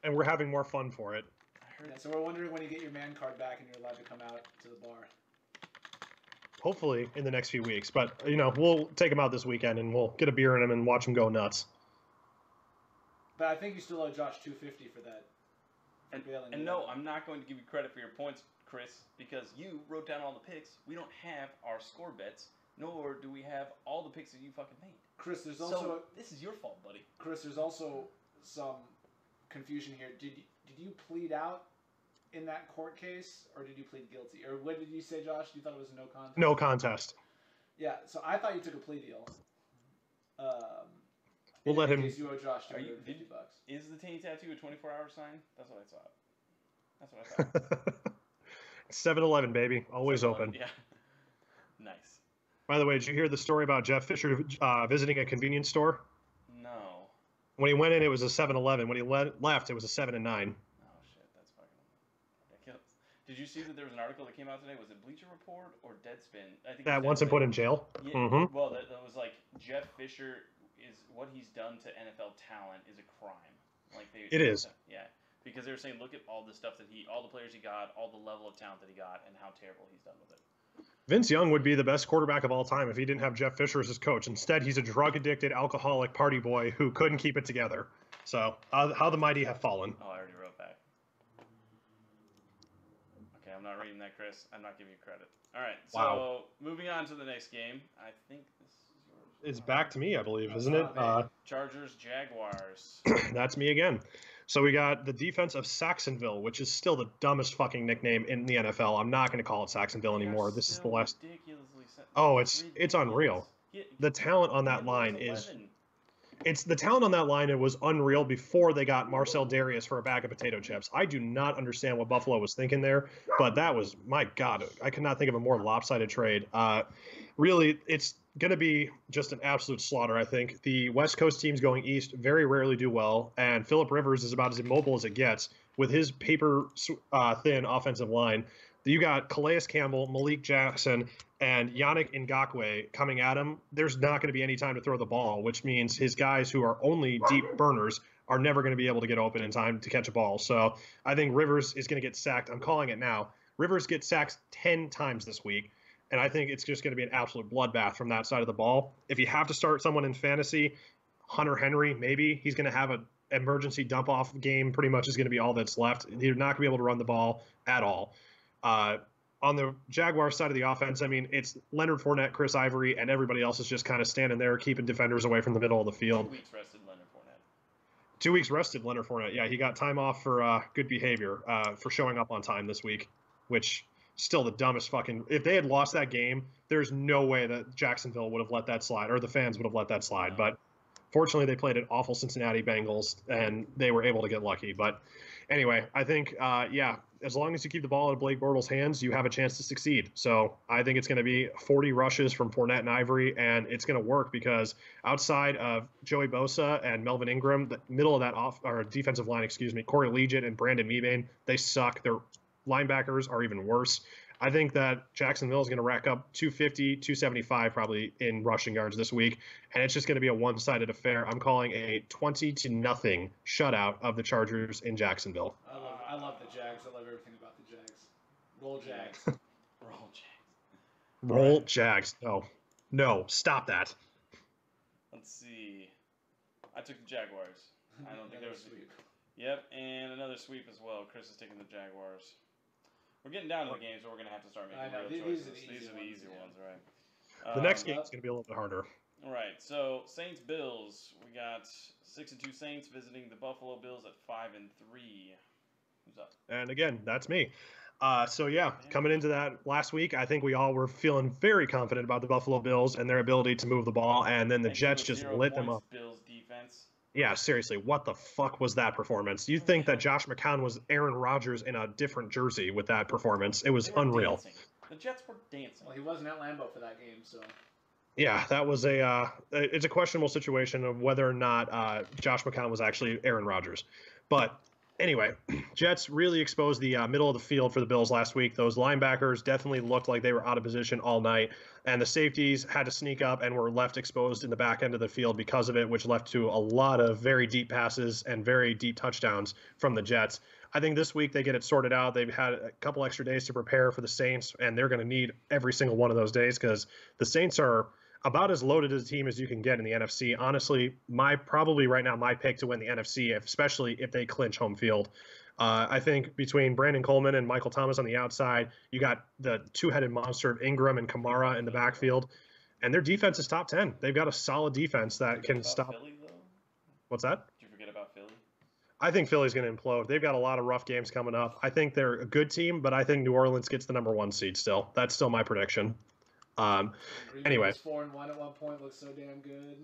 Speaker 1: And we're having more fun for it.
Speaker 2: I heard.
Speaker 3: Yeah, so we're wondering when you get your man card back and you're allowed to come out to the bar.
Speaker 1: Hopefully in the next few weeks. But, we'll take him out this weekend and we'll get a beer in him and watch him go nuts.
Speaker 3: But I think you still owe Josh $250 for that. bailing
Speaker 2: And
Speaker 3: you
Speaker 2: no,
Speaker 3: out.
Speaker 2: I'm not going to give you credit for your points, Chris, because you wrote down all the picks. We don't have our score bets, nor do we have all the picks that you fucking made.
Speaker 3: Chris, there's
Speaker 2: So
Speaker 3: also
Speaker 2: this is your fault, buddy.
Speaker 3: Chris, there's also some confusion here. Did you plead out in that court case, or did you plead guilty? Or what did you say, Josh? You thought it was a no contest?
Speaker 1: No contest.
Speaker 3: Yeah, so I thought you took a plea deal.
Speaker 1: We'll let him-
Speaker 3: In case you owe Josh
Speaker 2: Are you-
Speaker 3: $250.
Speaker 2: Is the taint tattoo a 24-hour sign? That's what I thought. That's what I thought.
Speaker 1: 7-Eleven, baby. Always open.
Speaker 2: Yeah. Nice.
Speaker 1: By the way, did you hear the story about Jeff Fisher visiting a convenience store?
Speaker 2: No.
Speaker 1: When he went in, it was a 7-Eleven. When he left, it was a 7 and 9.
Speaker 2: Oh shit, that's fucking ridiculous. Did you see that there was an article that came out today? Was it Bleacher Report or Deadspin? I think it
Speaker 1: That
Speaker 2: was
Speaker 1: wants him
Speaker 2: Deadspin.
Speaker 1: put in jail.
Speaker 2: Yeah.
Speaker 1: Mm-hmm.
Speaker 2: Well, that was like Jeff Fisher is what he's done to NFL talent is a crime. Like
Speaker 1: It is.
Speaker 2: Yeah, because they were saying, look at all the stuff that all the players he got, all the level of talent that he got, and how terrible he's done with it.
Speaker 1: Vince Young would be the best quarterback of all time if he didn't have Jeff Fisher as his coach. Instead, he's a drug-addicted, alcoholic party boy who couldn't keep it together. So, how the mighty have fallen.
Speaker 2: Oh, I already wrote back. Okay, I'm not reading that, Chris. I'm not giving you credit. All right, so
Speaker 1: Wow.
Speaker 2: moving on to the next game. I think this is yours.
Speaker 1: It's back to me, I believe, isn't it?
Speaker 2: Chargers, Jaguars.
Speaker 1: That's me again. So we got the defense of Saxonville, which is still the dumbest fucking nickname in the NFL. I'm not going to call it Saxonville anymore. This is the last. Oh, it's unreal. The talent on that line is. It's the talent on that line. It was unreal before they got Marcel Darius for a bag of potato chips. I do not understand what Buffalo was thinking there, but that was, my God, I could not think of a more lopsided trade. Really, it's going to be just an absolute slaughter, I think. The West Coast teams going east very rarely do well, and Phillip Rivers is about as immobile as it gets with his paper-thin offensive line. You got Calais Campbell, Malik Jackson, and Yannick Ngakoue coming at him. There's not going to be any time to throw the ball, which means his guys who are only deep burners are never going to be able to get open in time to catch a ball. So I think Rivers is going to get sacked. I'm calling it now. Rivers gets sacked 10 times this week, and I think it's just going to be an absolute bloodbath from that side of the ball. If you have to start someone in fantasy, Hunter Henry, maybe. He's going to have an emergency dump-off game pretty much is going to be all that's left. They're not going to be able to run the ball at all. On the Jaguars side of the offense, I mean, it's Leonard Fournette, Chris Ivory, and everybody else is just kind of standing there, keeping defenders away from the middle of the field.
Speaker 2: 2 weeks rested Leonard Fournette.
Speaker 1: 2 weeks rested Leonard Fournette. Yeah, he got time off for good behavior, for showing up on time this week, which still the dumbest fucking. If they had lost that game, there's no way that Jacksonville would have let that slide, or the fans would have let that slide. But fortunately, they played an awful Cincinnati Bengals, and they were able to get lucky. But anyway, I think, as long as you keep the ball out of Blake Bortles' hands, you have a chance to succeed. So I think it's going to be 40 rushes from Fournette and Ivory, and it's going to work because outside of Joey Bosa and Melvin Ingram, the middle of that defensive line, Corey Liuget and Brandon Mebane, they suck. Their linebackers are even worse. I think that Jacksonville is going to rack up 250, 275 probably in rushing yards this week, and it's just going to be a one-sided affair. I'm calling a 20-0 shutout of the Chargers in Jacksonville.
Speaker 3: I love the Jags. I love everything about the Jags. Roll Jags.
Speaker 2: Roll Jags.
Speaker 1: Roll Jags. No, stop that.
Speaker 2: Let's see. I took the Jaguars. I don't think there was
Speaker 3: sweep.
Speaker 2: Yep, and another sweep as well. Chris is taking the Jaguars. We're getting down to the games where we're going to have to start making real choices. These are the easy ones, right?
Speaker 1: The next game is going to be a little bit harder.
Speaker 2: All right, so Saints-Bills. We got 6-2 Saints visiting the Buffalo Bills at 5-3. Who's up?
Speaker 1: And again, that's me. Coming into that last week, I think we all were feeling very confident about the Buffalo Bills and their ability to move the ball, and then the Jets just lit them up.
Speaker 2: Bills defense.
Speaker 1: Yeah, seriously, what the fuck was that performance? You think that Josh McCown was Aaron Rodgers in a different jersey with that performance? It was unreal.
Speaker 2: Dancing. The Jets were dancing.
Speaker 3: Well, he wasn't at Lambeau for that game, so.
Speaker 1: Yeah, that was it's a questionable situation of whether or not Josh McCown was actually Aaron Rodgers. But anyway, Jets really exposed the middle of the field for the Bills last week. Those linebackers definitely looked like they were out of position all night, and the safeties had to sneak up and were left exposed in the back end of the field because of it, which led to a lot of very deep passes and very deep touchdowns from the Jets. I think this week they get it sorted out. They've had a couple extra days to prepare for the Saints, and they're going to need every single one of those days because the Saints are about as loaded a team as you can get in the NFC. Honestly, probably right now my pick to win the NFC, especially if they clinch home field. I think between Brandon Coleman and Michael Thomas on the outside, you got the two-headed monster of Ingram and Kamara in the backfield, and their defense is top 10. They've got a solid defense that can stop.
Speaker 2: Philly, though?
Speaker 1: What's that?
Speaker 2: Did you forget about Philly?
Speaker 1: I think Philly's going to implode. They've got a lot of rough games coming up. I think they're a good team, but I think New Orleans gets the number 1 seed still. That's still my prediction. Anyway.
Speaker 3: 4-1 at one point, looks so damn good.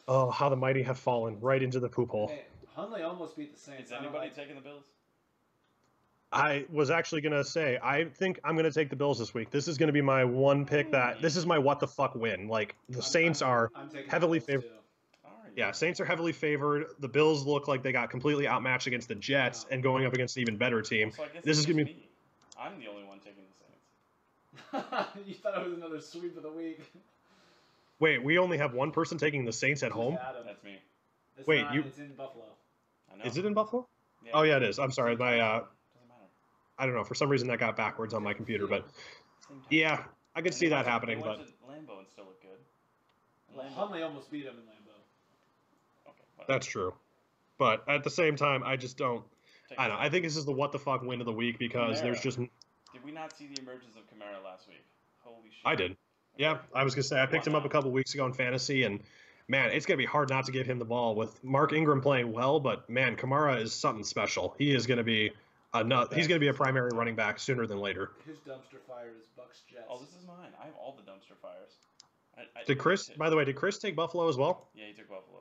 Speaker 1: Oh, how the mighty have fallen right into the poop hole.
Speaker 3: Hey, Hundley almost beat the Saints.
Speaker 2: Is anybody taking the Bills?
Speaker 1: I was actually going to say, I think I'm going to take the Bills this week. This is going to be my one pick this is my what the fuck win. Like, the Saints are heavily favored. Yeah, Saints are heavily favored. The Bills look like they got completely outmatched against the Jets and going up against an even better team.
Speaker 2: So I guess
Speaker 1: this is going to be...
Speaker 2: I'm the only one taking the Saints.
Speaker 3: You thought it was another sweep of the week.
Speaker 1: Wait, we only have one person taking the Saints at
Speaker 3: Just
Speaker 1: home?
Speaker 3: Adam.
Speaker 2: That's me.
Speaker 3: It's
Speaker 1: Wait,
Speaker 3: not,
Speaker 1: you-
Speaker 3: It's in Buffalo.
Speaker 2: I know.
Speaker 1: Is it in Buffalo?
Speaker 2: Yeah.
Speaker 1: Oh, yeah, it is. I'm sorry.
Speaker 2: Same
Speaker 1: My,
Speaker 2: time zone. Doesn't matter.
Speaker 1: I don't know. For some reason, that got backwards on my computer. But,
Speaker 2: Same time.
Speaker 1: yeah, I could
Speaker 2: And
Speaker 1: see
Speaker 2: they
Speaker 1: that
Speaker 2: went to-
Speaker 1: happening.
Speaker 2: They
Speaker 1: But
Speaker 2: went to Lambeau and still look good. And
Speaker 3: Well,
Speaker 2: Lambeau-
Speaker 3: Hunley almost beat him in Lambeau.
Speaker 2: Okay, whatever.
Speaker 1: that's true. But at the same time, I just don't.
Speaker 2: Take
Speaker 1: I
Speaker 2: the
Speaker 1: don't know. I
Speaker 2: Saints.
Speaker 1: think this is the what the fuck win of the week because there's
Speaker 2: Kamara.
Speaker 1: just.
Speaker 2: Did we not see the emergence of Kamara last week? Holy shit.
Speaker 1: I did. Yeah, I was gonna say I picked him up a couple weeks ago in fantasy, and man, it's gonna be hard not to give him the ball with Mark Ingram playing well. But man, Kamara is something special. He is gonna be he's gonna be a primary running back sooner than later.
Speaker 3: His dumpster fire is Bucks Jets.
Speaker 2: Oh, this is mine. I have all the dumpster fires.
Speaker 1: Did Chris? By the way, did Chris take Buffalo as well?
Speaker 2: Yeah, he took Buffalo.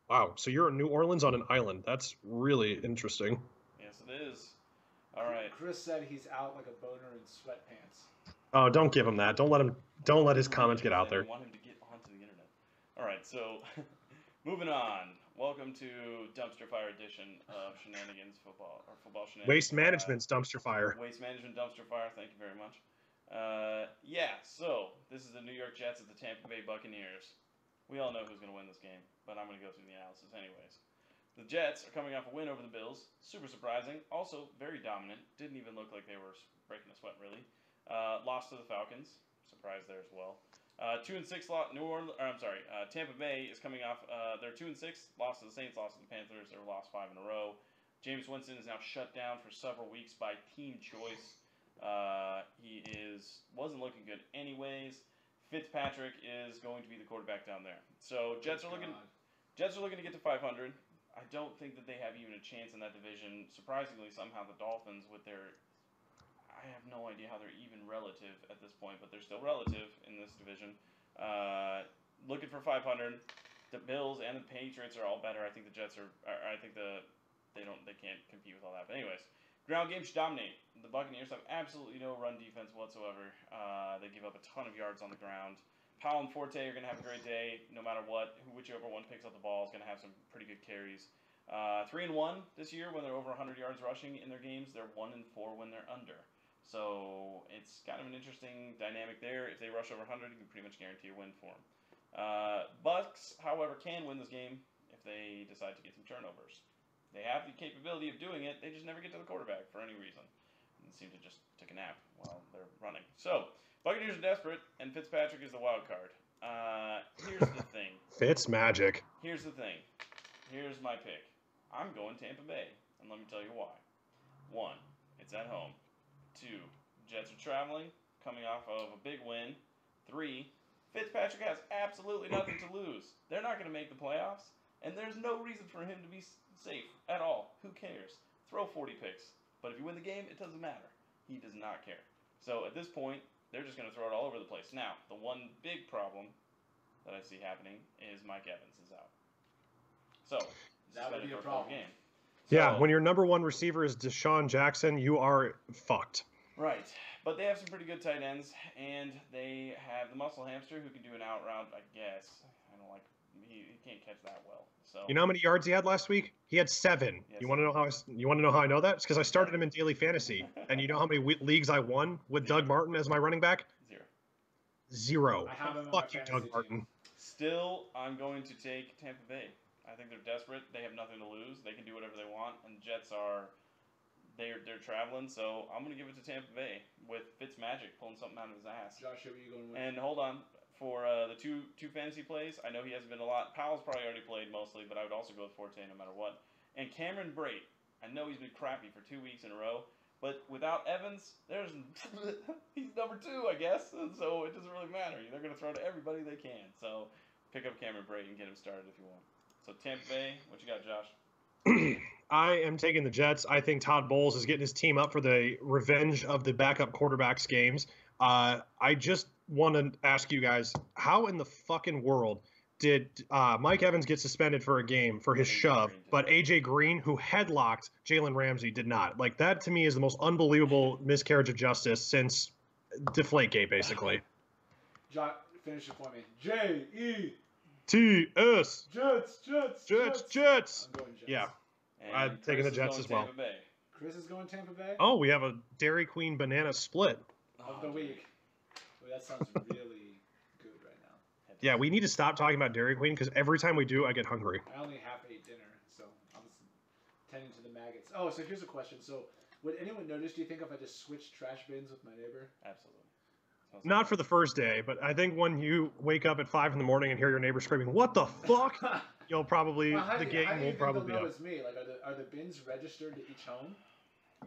Speaker 1: Wow, so you're in New Orleans on an island. That's really interesting.
Speaker 2: Yes, it is. All right.
Speaker 3: Chris said he's out like a boner in sweatpants.
Speaker 1: Oh, don't give him that. Don't let his comments get out
Speaker 2: I
Speaker 1: there.
Speaker 2: want him to get onto the internet. All right, so moving on. Welcome to Dumpster Fire edition of Shenanigans football Shenanigans.
Speaker 1: Waste Management's dumpster fire.
Speaker 2: Waste Management Dumpster Fire. Thank you very much. Yeah, so this is the New York Jets at the Tampa Bay Buccaneers. We all know who's going to win this game, but I'm going to go through the analysis anyways. The Jets are coming off a win over the Bills. Super surprising. Also very dominant. Didn't even look like they were breaking a sweat, really. Lost to the Falcons. Surprised there as well. 2-6 Tampa Bay is coming off. They're 2-6. Lost to the Saints. Lost to the Panthers. They were lost 5 in a row. James Winston is now shut down for several weeks by team choice. He wasn't looking good anyways. Fitzpatrick is going to be the quarterback down there. So Jets are looking to get to 500. I don't think that they have even a chance in that division. Surprisingly, somehow the Dolphins with their I have no idea how they're even relative at this point, but they're still relative in this division. Looking for 500. The Bills and the Patriots are all better. I think the Jets are. I think they can't compete with all that. But anyways, ground game should dominate. The Buccaneers have absolutely no run defense whatsoever. They give up a ton of yards on the ground. Powell and Forte are going to have a great day no matter what. Whichever one picks up the ball is going to have some pretty good carries. 3-1 this year when they're over 100 yards rushing in their games. They're 1-4 when they're under. So it's kind of an interesting dynamic there. If they rush over 100, you can pretty much guarantee a win for them. Bucks, however, can win this game if they decide to get some turnovers. They have the capability of doing it. They just never get to the quarterback for any reason. And seem to just take a nap while they're running. So Buccaneers are desperate, and Fitzpatrick is the wild card. Here's the thing.
Speaker 1: Fitz magic.
Speaker 2: Here's the thing. Here's my pick. I'm going Tampa Bay, and let me tell you why. 1, it's at home. 2, Jets are traveling, coming off of a big win. 3, Fitzpatrick has absolutely nothing to lose. They're not going to make the playoffs, and there's no reason for him to be safe at all. Who cares? Throw 40 picks. But if you win the game, it doesn't matter. He does not care. So at this point, they're just going to throw it all over the place. Now, the one big problem that I see happening is Mike Evans is out. So,
Speaker 3: That would be a
Speaker 2: for
Speaker 3: problem.
Speaker 2: game.
Speaker 1: Yeah,
Speaker 2: So-
Speaker 1: when your number one receiver is Deshaun Jackson, you are fucked.
Speaker 2: Right. But they have some pretty good tight ends, and they have the muscle hamster who can do an out route, I guess. I don't like he can't catch that well. So
Speaker 1: You know how many yards he had last week? He had 7.
Speaker 2: Yes.
Speaker 1: You want to know how I know that? It's because I started him in daily fantasy, and you know how many leagues I won with Doug Martin as my running back?
Speaker 2: 0.
Speaker 1: 0.
Speaker 3: I have him on
Speaker 1: Fuck
Speaker 3: my
Speaker 1: you,
Speaker 3: fantasy
Speaker 1: Doug
Speaker 3: team.
Speaker 1: Martin.
Speaker 2: Still, I'm going to take Tampa Bay. I think they're desperate. They have nothing to lose. They can do whatever they want, and the Jets are they're traveling, so I'm going to give it to Tampa Bay with Fitzmagic pulling something out of his ass.
Speaker 3: Josh, who are you going with?
Speaker 2: And hold on, for the two fantasy plays, I know he hasn't been a lot. Powell's probably already played mostly, but I would also go with Forte no matter what. And Cameron Brate, I know he's been crappy for 2 weeks in a row, but without Evans, he's number 2, I guess. And so it doesn't really matter. They're going to throw to everybody they can. So pick up Cameron Brate and get him started if you want. So Tampa Bay, what you got, Josh?
Speaker 1: I am taking the Jets. I think Todd Bowles is getting his team up for the revenge of the backup quarterbacks games. I just want to ask you guys, how in the fucking world did Mike Evans get suspended for a game for his
Speaker 2: AJ
Speaker 1: shove,
Speaker 2: Green did.
Speaker 1: but AJ Green, who headlocked Jalen Ramsey, did not? Like, that to me is the most unbelievable miscarriage of justice since Deflategate, basically.
Speaker 3: Josh, finish it for me. J-E.
Speaker 1: T-S.
Speaker 3: Jets.
Speaker 1: Jets.
Speaker 3: I'm going Jets.
Speaker 1: Yeah.
Speaker 2: And
Speaker 1: I'm taking
Speaker 2: Chris
Speaker 1: the
Speaker 2: is
Speaker 1: Jets
Speaker 2: going
Speaker 1: as well.
Speaker 2: Tampa Bay.
Speaker 3: Chris is going Tampa Bay
Speaker 1: Oh, we have a Dairy Queen banana split.
Speaker 3: of the week. Well, that sounds really good right now.
Speaker 1: Yeah, we need to stop talking about Dairy Queen because every time we do, I get hungry.
Speaker 3: I only half ate dinner, so I was tending to the maggots. Oh, so here's a question. So, would anyone notice, do you think, if I just switched trash bins with my neighbor?
Speaker 2: Absolutely.
Speaker 1: Not for the first day, but I think when you wake up at 5 in the morning and hear your neighbor screaming, "What the fuck?" You'll probably
Speaker 3: Well, how do
Speaker 1: game
Speaker 3: you
Speaker 1: will
Speaker 3: think
Speaker 1: probably
Speaker 3: they'll
Speaker 1: be
Speaker 3: know
Speaker 1: up.
Speaker 3: it's me? Like, are the bins registered to each home?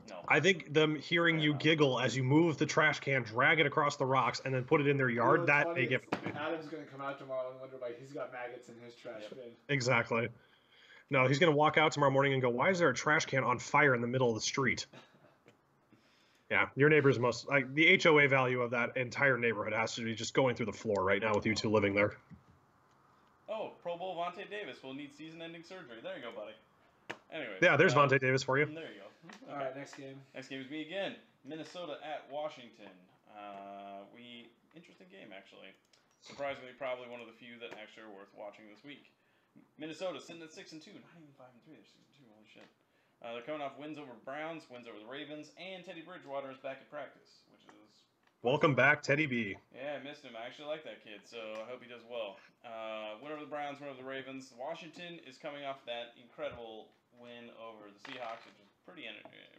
Speaker 2: No.
Speaker 1: I think them hearing you giggle as you move the trash can, drag it across the rocks, and then put it in their yard, that
Speaker 3: funny
Speaker 1: may get
Speaker 3: Adam's gonna come out tomorrow and wonder why he's got maggots in his trash bin.
Speaker 1: exactly. No, he's gonna walk out tomorrow morning and go, "Why is there a trash can on fire in the middle of the street?" Yeah, your neighbors must like the HOA value of that entire neighborhood has to be just going through the floor right now with you two living there.
Speaker 2: Oh, Pro Bowl Vontae Davis will need season-ending surgery. There you go, buddy. Anyways.
Speaker 1: Yeah, there's Vontae Davis for you.
Speaker 2: There you go. Okay.
Speaker 3: All right, next game.
Speaker 2: Next game is me again. Minnesota at Washington. Interesting game, actually. Surprisingly, probably one of the few that actually are worth watching this week. Minnesota sitting at 6-2, not even 5-3. They're 6-2. Holy shit. They're coming off wins over Browns, wins over the Ravens, and Teddy Bridgewater is back at practice, which is
Speaker 1: Welcome back, Teddy B.
Speaker 2: yeah, I missed him. I actually like that kid, so I hope he does well. Win over the Browns, win over the Ravens. Washington is coming off that incredible win over the Seahawks, which is pretty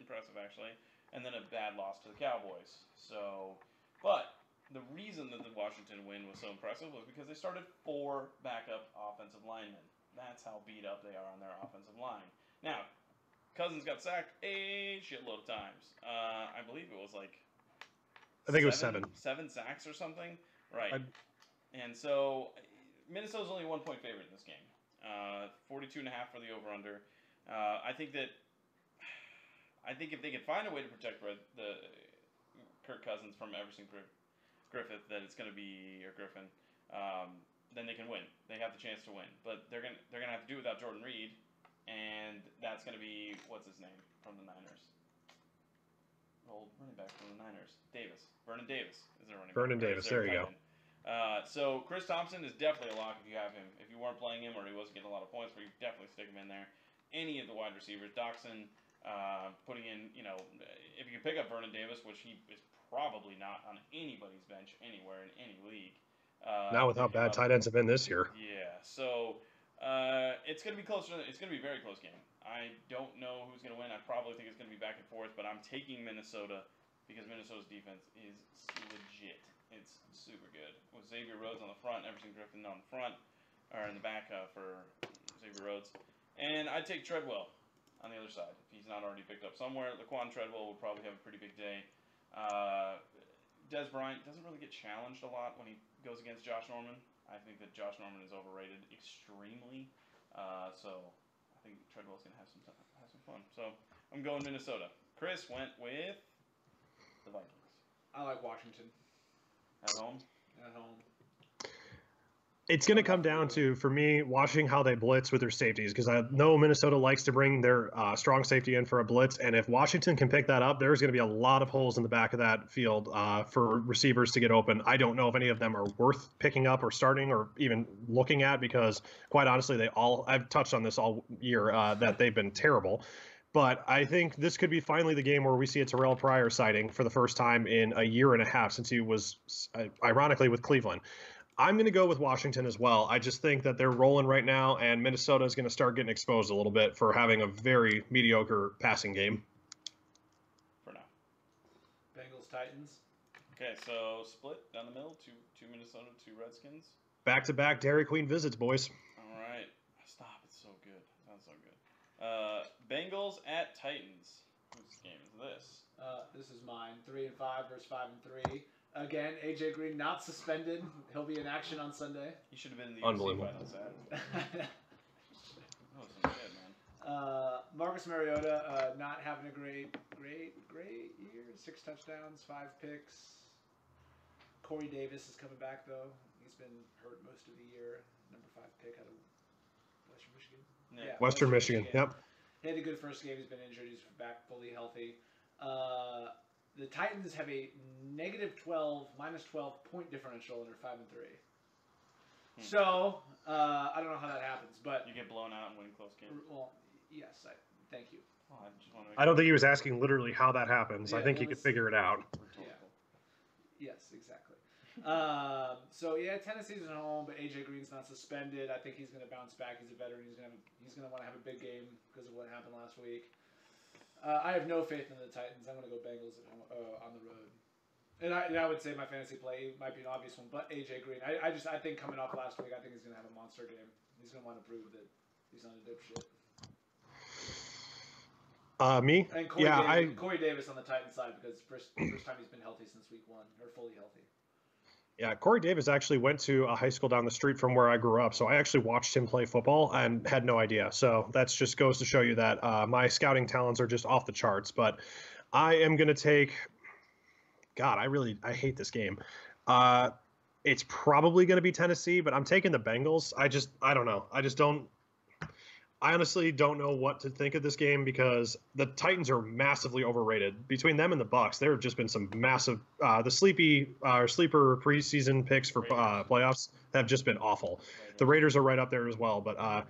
Speaker 2: impressive, actually, and then a bad loss to the Cowboys. So, but the reason that the Washington win was so impressive was because they started 4 backup offensive linemen. That's how beat up they are on their offensive line. Now, Cousins got sacked a shitload of times. I believe it was like
Speaker 1: I think it was 7.
Speaker 2: 7 sacks or something. Right. And so Minnesota's only a 1-point favorite in this game. 42.5 for the over-under. I think if they can find a way to protect the Kirk Cousins from Everson Griffith, that it's going to be or Griffin, then they can win. They have the chance to win, but they're gonna have to do it without Jordan Reed, and that's going to be what's his name from the Niners. Old running back from the Niners, Vernon Davis is their running back.
Speaker 1: Vernon Davis, there you go.
Speaker 2: So Chris Thompson is definitely a lock if you have him. If you weren't playing him or he wasn't getting a lot of points, you definitely stick him in there. Any of the wide receivers, Doxson, putting in, if you can pick up Vernon Davis, which he is probably not on anybody's bench anywhere in any league.
Speaker 1: Now with how bad tight ends have been this year.
Speaker 2: Yeah, so it's going to be closer. It's going to be a very close game. I don't know who's going to win. I probably think it's going to be back and forth, but I'm taking Minnesota because Minnesota's defense is legit. It's super good. With Xavier Rhodes on the front, Everson Griffin on the front, or in the back for Xavier Rhodes. And I'd take Treadwell on the other side. If he's not already picked up somewhere, Laquan Treadwell would probably have a pretty big day. Des Bryant doesn't really get challenged a lot when he goes against Josh Norman. I think that Josh Norman is overrated extremely. So I think Treadwell's going to have some fun. So I'm going Minnesota. Chris went with the Vikings.
Speaker 3: I like Washington.
Speaker 2: At home?
Speaker 3: At home.
Speaker 1: It's going to come down to, for me, watching how they blitz with their safeties, because I know Minnesota likes to bring their strong safety in for a blitz, and if Washington can pick that up, there's going to be a lot of holes in the back of that field for receivers to get open. I don't know if any of them are worth picking up or starting or even looking at, because quite honestly, I've touched on this all year, that they've been terrible. But I think this could be finally the game where we see a Terrell Pryor sighting for the first time in a year and a half since he was, ironically, with Cleveland. I'm going to go with Washington as well. I just think that they're rolling right now, and Minnesota is going to start getting exposed a little bit for having a very mediocre passing game.
Speaker 2: For now.
Speaker 3: Bengals, Titans.
Speaker 2: Okay, so split down the middle, two Minnesota, 2 Redskins.
Speaker 1: Back-to-back Dairy Queen visits, boys.
Speaker 2: All right. Stop. It's so good. Sounds so good. Bengals at Titans. Whose game is this?
Speaker 3: This is mine. 3-5 versus 5-3. Again, AJ Green not suspended. He'll be in action on Sunday.
Speaker 2: He should have been in the UFC fight on Saturday. That was some shit, man.
Speaker 3: Marcus Mariota not having a great year. 6 touchdowns, 5 picks. Corey Davis is coming back though. He's been hurt most of the year. Number 5 pick out of Western Michigan.
Speaker 2: Yeah.
Speaker 1: Western Michigan. Yep.
Speaker 3: He had a good first game. He's been injured. He's back fully healthy. The Titans have a minus 12 point differential and they're 5-3. So I don't know how that happens, but
Speaker 2: you get blown out and win close games.
Speaker 3: well, yes, thank you.
Speaker 2: Oh, I just want to
Speaker 1: I don't think he was asking literally how that happens. I
Speaker 3: Yeah,
Speaker 1: think
Speaker 3: that
Speaker 1: he could
Speaker 3: was-
Speaker 1: figure it out.
Speaker 2: Rhetorical.
Speaker 3: Yes, exactly. Tennessee's at home, but AJ Green's not suspended. I think he's going to bounce back. He's a veteran. He's going to want to have a big game because of what happened last week. I have no faith in the Titans. I'm going to go Bengals at home, on the road. And I would say my fantasy play might be an obvious one, but AJ Green. I think coming off last week, I think he's going to have a monster game. He's going to want to prove that he's not a dipshit.
Speaker 1: Me?
Speaker 3: And Corey Davis on the Titans side because first time he's been healthy since week 1, or fully healthy.
Speaker 1: Yeah, Corey Davis actually went to a high school down the street from where I grew up, so I actually watched him play football and had no idea. So that just goes to show you that my scouting talents are just off the charts. But I am going to take – God, I hate this game. It's probably going to be Tennessee, but I'm taking the Bengals. I don't know. I honestly don't know what to think of this game because the Titans are massively overrated. Between them and the Bucs, there have just been some massive the sleeper preseason picks for playoffs have just been awful. The Raiders are right up there as well, but I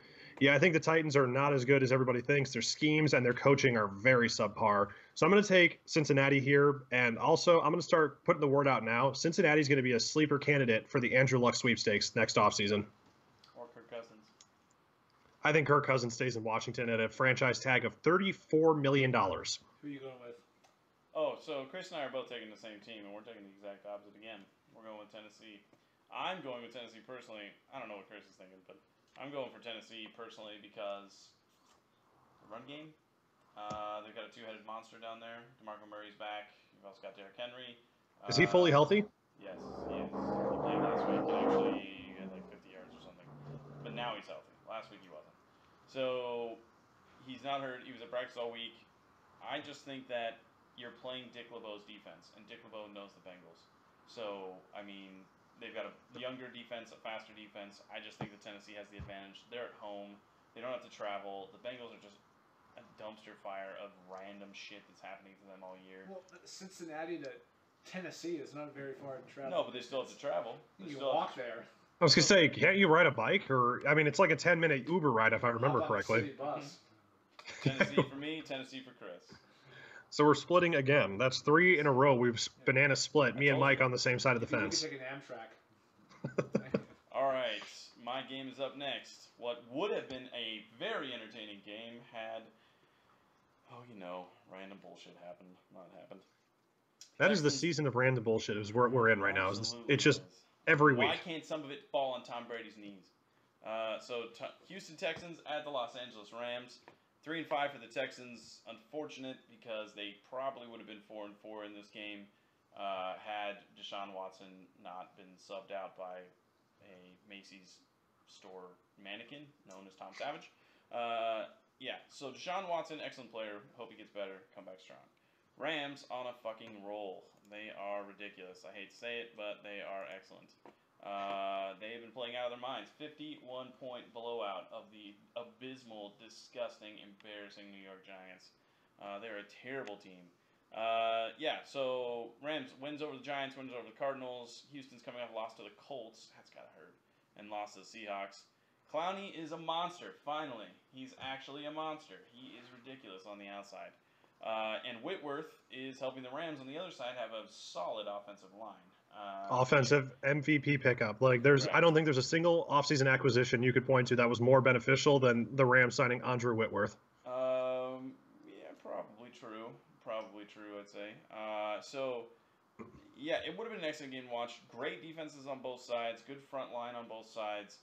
Speaker 1: think the Titans are not as good as everybody thinks. Their schemes and their coaching are very subpar. So I'm going to take Cincinnati here, and also I'm going to start putting the word out now. Cincinnati is going to be a sleeper candidate for the Andrew Luck sweepstakes next offseason.
Speaker 2: Or Kirk Cousins.
Speaker 1: I think Kirk Cousins stays in Washington at a franchise tag of $34 million.
Speaker 3: Who are you going with?
Speaker 2: Oh, so Chris and I are both taking the same team, and we're taking the exact opposite again. We're going with Tennessee. I'm going with Tennessee personally. I don't know what Chris is thinking, but I'm going for Tennessee personally because the run game. They've got a two-headed monster down there. DeMarco Murray's back. You've also got Derrick Henry.
Speaker 1: Is he fully healthy?
Speaker 2: Yes, he is. He played last week and actually had like 50 yards or something. But now he's healthy. Last week he wasn't. So he's not hurt. He was at practice all week. I just think that you're playing Dick LeBeau's defense, and Dick LeBeau knows the Bengals. So, I mean, they've got a younger defense, a faster defense. I just think that Tennessee has the advantage. They're at home. They don't have to travel. The Bengals are just a dumpster fire of random shit that's happening to them all year.
Speaker 3: Well, Cincinnati to Tennessee is not very far to travel.
Speaker 2: No, but they still have to travel.
Speaker 3: You can walk there.
Speaker 1: I was going to say, can't you ride a bike? It's like a 10-minute Uber ride if I remember
Speaker 3: Hop on the
Speaker 1: correctly.
Speaker 3: city bus.
Speaker 2: Tennessee for me, Tennessee for Chris.
Speaker 1: So we're splitting again. That's 3 in a row. We've banana split. Me and Mike on the same side of the
Speaker 3: You
Speaker 1: fence.
Speaker 3: can take an Amtrak.
Speaker 2: All right, my game is up next. What would have been a very entertaining game had, random bullshit happened. Not happened.
Speaker 1: That is the season of random bullshit is where we're in right now.
Speaker 2: Absolutely
Speaker 1: It's just
Speaker 2: is.
Speaker 1: every week.
Speaker 2: Why can't some of it fall on Tom Brady's knees? Houston Texans at the Los Angeles Rams. 3-5 for the Texans. Unfortunate because they probably would have been 4-4 in this game had Deshaun Watson not been subbed out by a Macy's store mannequin known as Tom Savage. So Deshaun Watson, excellent player. Hope he gets better. Come back strong. Rams on a fucking roll. They are ridiculous. I hate to say it, but they are excellent. They have been playing out of their minds. 51-point blowout of the abysmal, disgusting, embarrassing New York Giants. They're a terrible team. So Rams wins over the Giants, wins over the Cardinals. Houston's coming off a loss to the Colts. That's got to hurt. And lost to the Seahawks. Clowney is a monster, finally. He's actually a monster. He is ridiculous on the outside. And Whitworth is helping the Rams on the other side have a solid offensive line.
Speaker 1: Offensive MVP pickup. I don't think there's a single offseason acquisition you could point to that was more beneficial than the Rams signing Andrew Whitworth.
Speaker 2: Probably true, I'd say. It would have been an excellent game to watch. Great defenses on both sides. Good front line on both sides.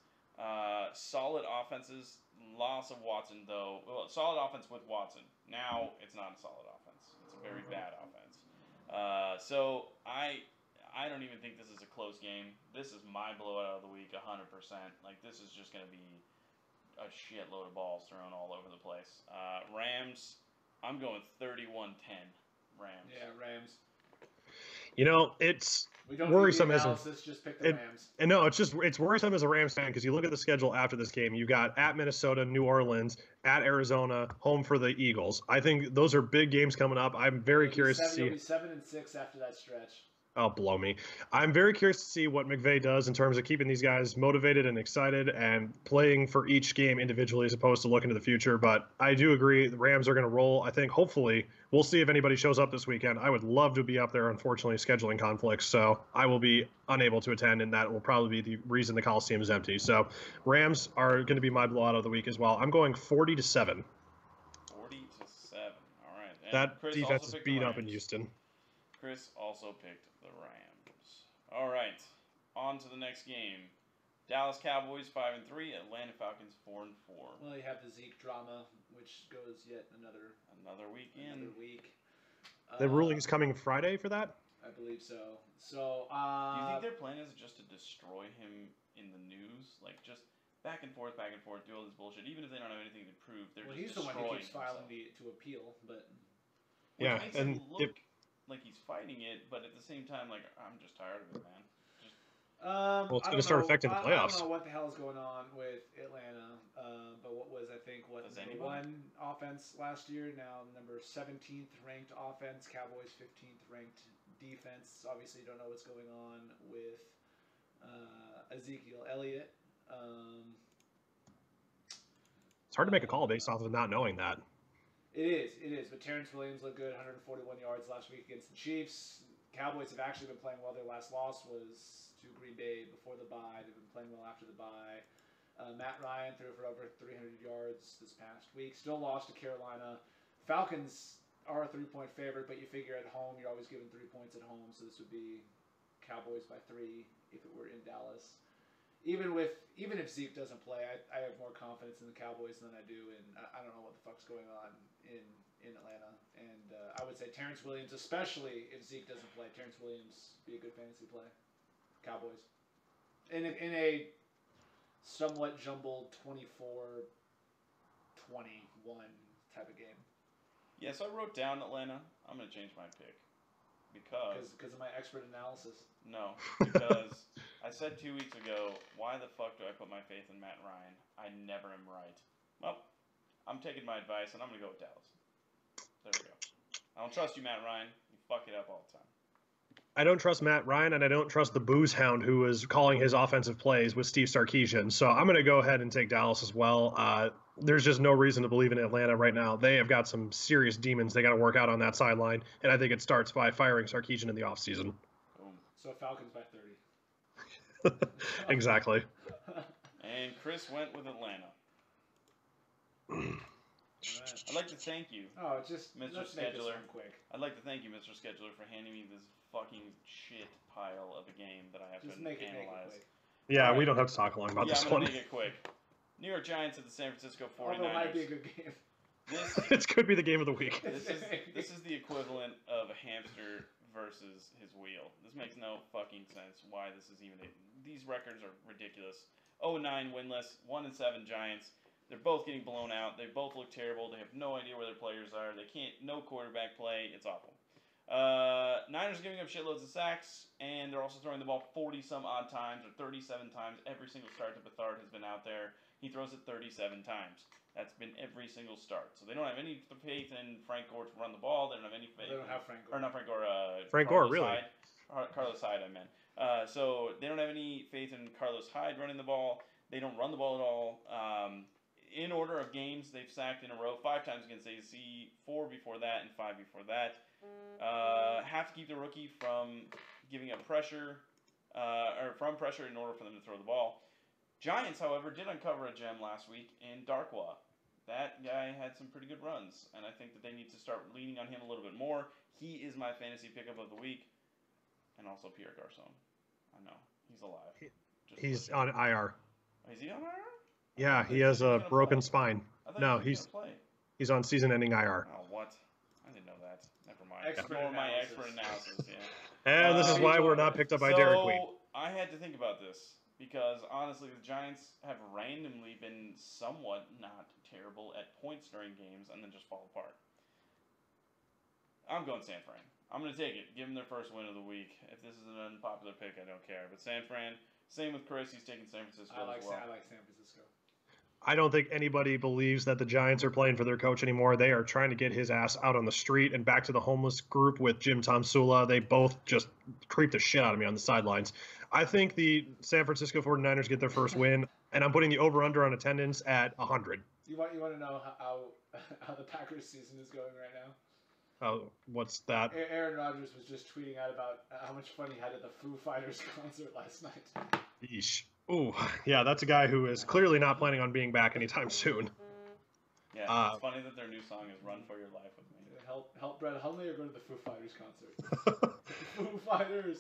Speaker 2: Solid offenses. Loss of Watson, though. Well, solid offense with Watson. Now it's not a solid offense. It's a very bad offense. I don't even think this is a close game. This is my blowout of the week, 100%. This is just going to be a shitload of balls thrown all over the place. Rams, I'm going 31-10. Rams.
Speaker 3: Yeah, Rams.
Speaker 1: It's
Speaker 3: we don't
Speaker 1: worrisome
Speaker 3: do the
Speaker 1: as
Speaker 3: analysis, just pick the Rams.
Speaker 1: And no, it's worrisome as a Rams fan because you look at the schedule after this game. You got at Minnesota, New Orleans, at Arizona, home for the Eagles. I think those are big games coming up. I'm very curious to see.
Speaker 3: You'll be 7-6 after that stretch.
Speaker 1: Oh, blow me. I'm very curious to see what McVay does in terms of keeping these guys motivated and excited and playing for each game individually as opposed to looking to the future. But I do agree the Rams are going to roll. I think hopefully we'll see if anybody shows up this weekend. I would love to be up there, unfortunately, scheduling conflicts. So I will be unable to attend, and that will probably be the reason the Coliseum is empty. So Rams are going to be my blowout of the week as well. I'm going 40-7.
Speaker 2: 40-7. All right. And
Speaker 1: That
Speaker 2: Chris
Speaker 1: defense
Speaker 2: also
Speaker 1: is
Speaker 2: picked
Speaker 1: beat
Speaker 2: the
Speaker 1: up in
Speaker 2: Rams.
Speaker 1: Houston.
Speaker 2: Chris also picked the Rams. All right. On to the next game. Dallas Cowboys 5-3, Atlanta Falcons 4-4.
Speaker 3: Well, you have the Zeke drama, which goes yet another
Speaker 2: week in.
Speaker 3: Another week.
Speaker 1: The ruling is coming Friday for that?
Speaker 3: I believe so. So,
Speaker 2: do you think their plan is just to destroy him in the news? Like, just back and forth, do all this bullshit. Even if they don't have anything to prove, they're
Speaker 3: well,
Speaker 2: just
Speaker 3: he's the one who keeps
Speaker 2: destroying
Speaker 3: filing to appeal, but
Speaker 2: Which
Speaker 1: Yeah,
Speaker 2: makes
Speaker 1: and
Speaker 2: him look like he's fighting it, but at the same time, like, I'm just tired of it, man.
Speaker 1: Well, it's
Speaker 3: I
Speaker 1: going to
Speaker 3: don't
Speaker 1: start
Speaker 3: know.
Speaker 1: affecting the
Speaker 3: I
Speaker 1: playoffs.
Speaker 3: don't know what the hell is going on with Atlanta, but what was I think what
Speaker 2: Does
Speaker 3: number
Speaker 2: anybody?
Speaker 3: 1 offense last year? Now number 17th ranked offense. Cowboys 15th ranked defense. Obviously, you don't know what's going on with Ezekiel Elliott.
Speaker 1: It's hard to make a call based off of not knowing that.
Speaker 3: It is. But Terrence Williams looked good, 141 yards last week against the Chiefs. Cowboys have actually been playing well. Their last loss was to Green Bay before the bye. They've been playing well after the bye. Matt Ryan threw for over 300 yards this past week. Still lost to Carolina. Falcons are a 3-point favorite, but you figure at home you're always given 3 points at home, so this would be Cowboys by 3 if it were in Dallas. Even if Zeke doesn't play, I have more confidence in the Cowboys than I do, and I don't know what the fuck's going on in Atlanta. And I would say Terrence Williams, especially if Zeke doesn't play, Terrence Williams be a good fantasy play. Cowboys. In a somewhat jumbled 24-21 type of game.
Speaker 2: Yeah, so I wrote down Atlanta. I'm going to change my pick. Because
Speaker 3: of my expert analysis.
Speaker 2: No, because I said 2 weeks ago, why the fuck do I put my faith in Matt Ryan? I never am right. Well, I'm taking my advice, and I'm going to go with Dallas. There we go. I don't trust you, Matt Ryan. You fuck it up all the time.
Speaker 1: I don't trust Matt Ryan, and I don't trust the booze hound who is calling his offensive plays with Steve Sarkisian. So I'm going to go ahead and take Dallas as well. There's just no reason to believe in Atlanta right now. They have got some serious demons they got to work out on that sideline, and I think it starts by firing Sarkisian in the offseason.
Speaker 2: Boom.
Speaker 3: So Falcons by 30.
Speaker 1: Exactly.
Speaker 2: And Chris went with Atlanta.
Speaker 3: Right.
Speaker 2: I'd like to thank you.
Speaker 3: Oh, just
Speaker 2: Mr.
Speaker 3: let's make this
Speaker 2: Scheduler.
Speaker 3: one quick.
Speaker 2: I'd like to thank you, Mr. Scheduler, for handing me this fucking shit pile of a game that I have
Speaker 3: Just
Speaker 2: to
Speaker 3: make it
Speaker 2: analyze.
Speaker 3: quick.
Speaker 1: Yeah,
Speaker 2: All
Speaker 1: we
Speaker 2: right.
Speaker 1: don't have to talk long about
Speaker 2: Yeah,
Speaker 1: this
Speaker 2: I'm
Speaker 1: one.
Speaker 2: going to make it quick. New York Giants at the San Francisco 49ers.
Speaker 3: Although it might be a good game.
Speaker 1: This could be the game of the week.
Speaker 2: This is the equivalent of a hamster versus his wheel. This makes no fucking sense why this is even these records are ridiculous. 0-9 winless, 1-7 Giants. They're both getting blown out. They both look terrible. They have no idea where their players are. They can't no quarterback play. It's awful. Niners giving up shitloads of sacks, and they're also throwing the ball 40 some odd times or 37 times. Every single start that Bethard has been out there, he throws it 37 times. That's been every single start. So they don't have any faith in Frank Gore to run the ball. They don't have any faith.
Speaker 3: They don't have Frank Gore.
Speaker 2: Or not Frank Gore.
Speaker 1: Frank Gore,
Speaker 2: Carlos
Speaker 1: really?
Speaker 2: Hyde. Carlos Hyde, I meant. So they don't have any faith in Carlos Hyde running the ball. They don't run the ball at all. In order of games, they've sacked in a row 5 times against AC, 4 before that, and 5 before that. Have to keep the rookie from giving up pressure, or from pressure in order for them to throw the ball. Giants, however, did uncover a gem last week in Darkwa. That guy had some pretty good runs, and I think that they need to start leaning on him a little bit more. He is my fantasy pickup of the week, and also Pierre Garçon. I know, he's alive.
Speaker 1: He's on IR.
Speaker 2: Is he on IR?
Speaker 1: Yeah, he has a broken spine. No, he's on season-ending IR.
Speaker 2: Oh, what? I didn't know that. Never mind.
Speaker 3: Expert
Speaker 2: My
Speaker 3: analysis.
Speaker 2: expert analysis, yeah.
Speaker 1: And this is why we're not picked up by Derek Queen.
Speaker 2: So, I had to think about this, because honestly, the Giants have randomly been somewhat not terrible at points during games and then just fall apart. I'm going San Fran. I'm going to take it. Give them their first win of the week. If this is an unpopular pick, I don't care. But San Fran, same with Chris. He's taking San Francisco
Speaker 3: I like
Speaker 2: as well.
Speaker 3: I like San Francisco.
Speaker 1: I don't think anybody believes that the Giants are playing for their coach anymore. They are trying to get his ass out on the street and back to the homeless group with Jim Tomsula. They both just creep the shit out of me on the sidelines. I think the San Francisco 49ers get their first win, and I'm putting the over-under on attendance at 100.
Speaker 3: You want to know how the Packers season is going right now?
Speaker 1: Oh, what's that?
Speaker 3: Aaron Rodgers was just tweeting out about how much fun he had at the Foo Fighters concert last night.
Speaker 1: Yeesh. Ooh, yeah, that's a guy who is clearly not planning on being back anytime soon.
Speaker 2: Yeah, it's funny that their new song is "Run for Your Life" with me.
Speaker 3: Help Brett Hundley or go to the Foo Fighters concert? Foo Fighters.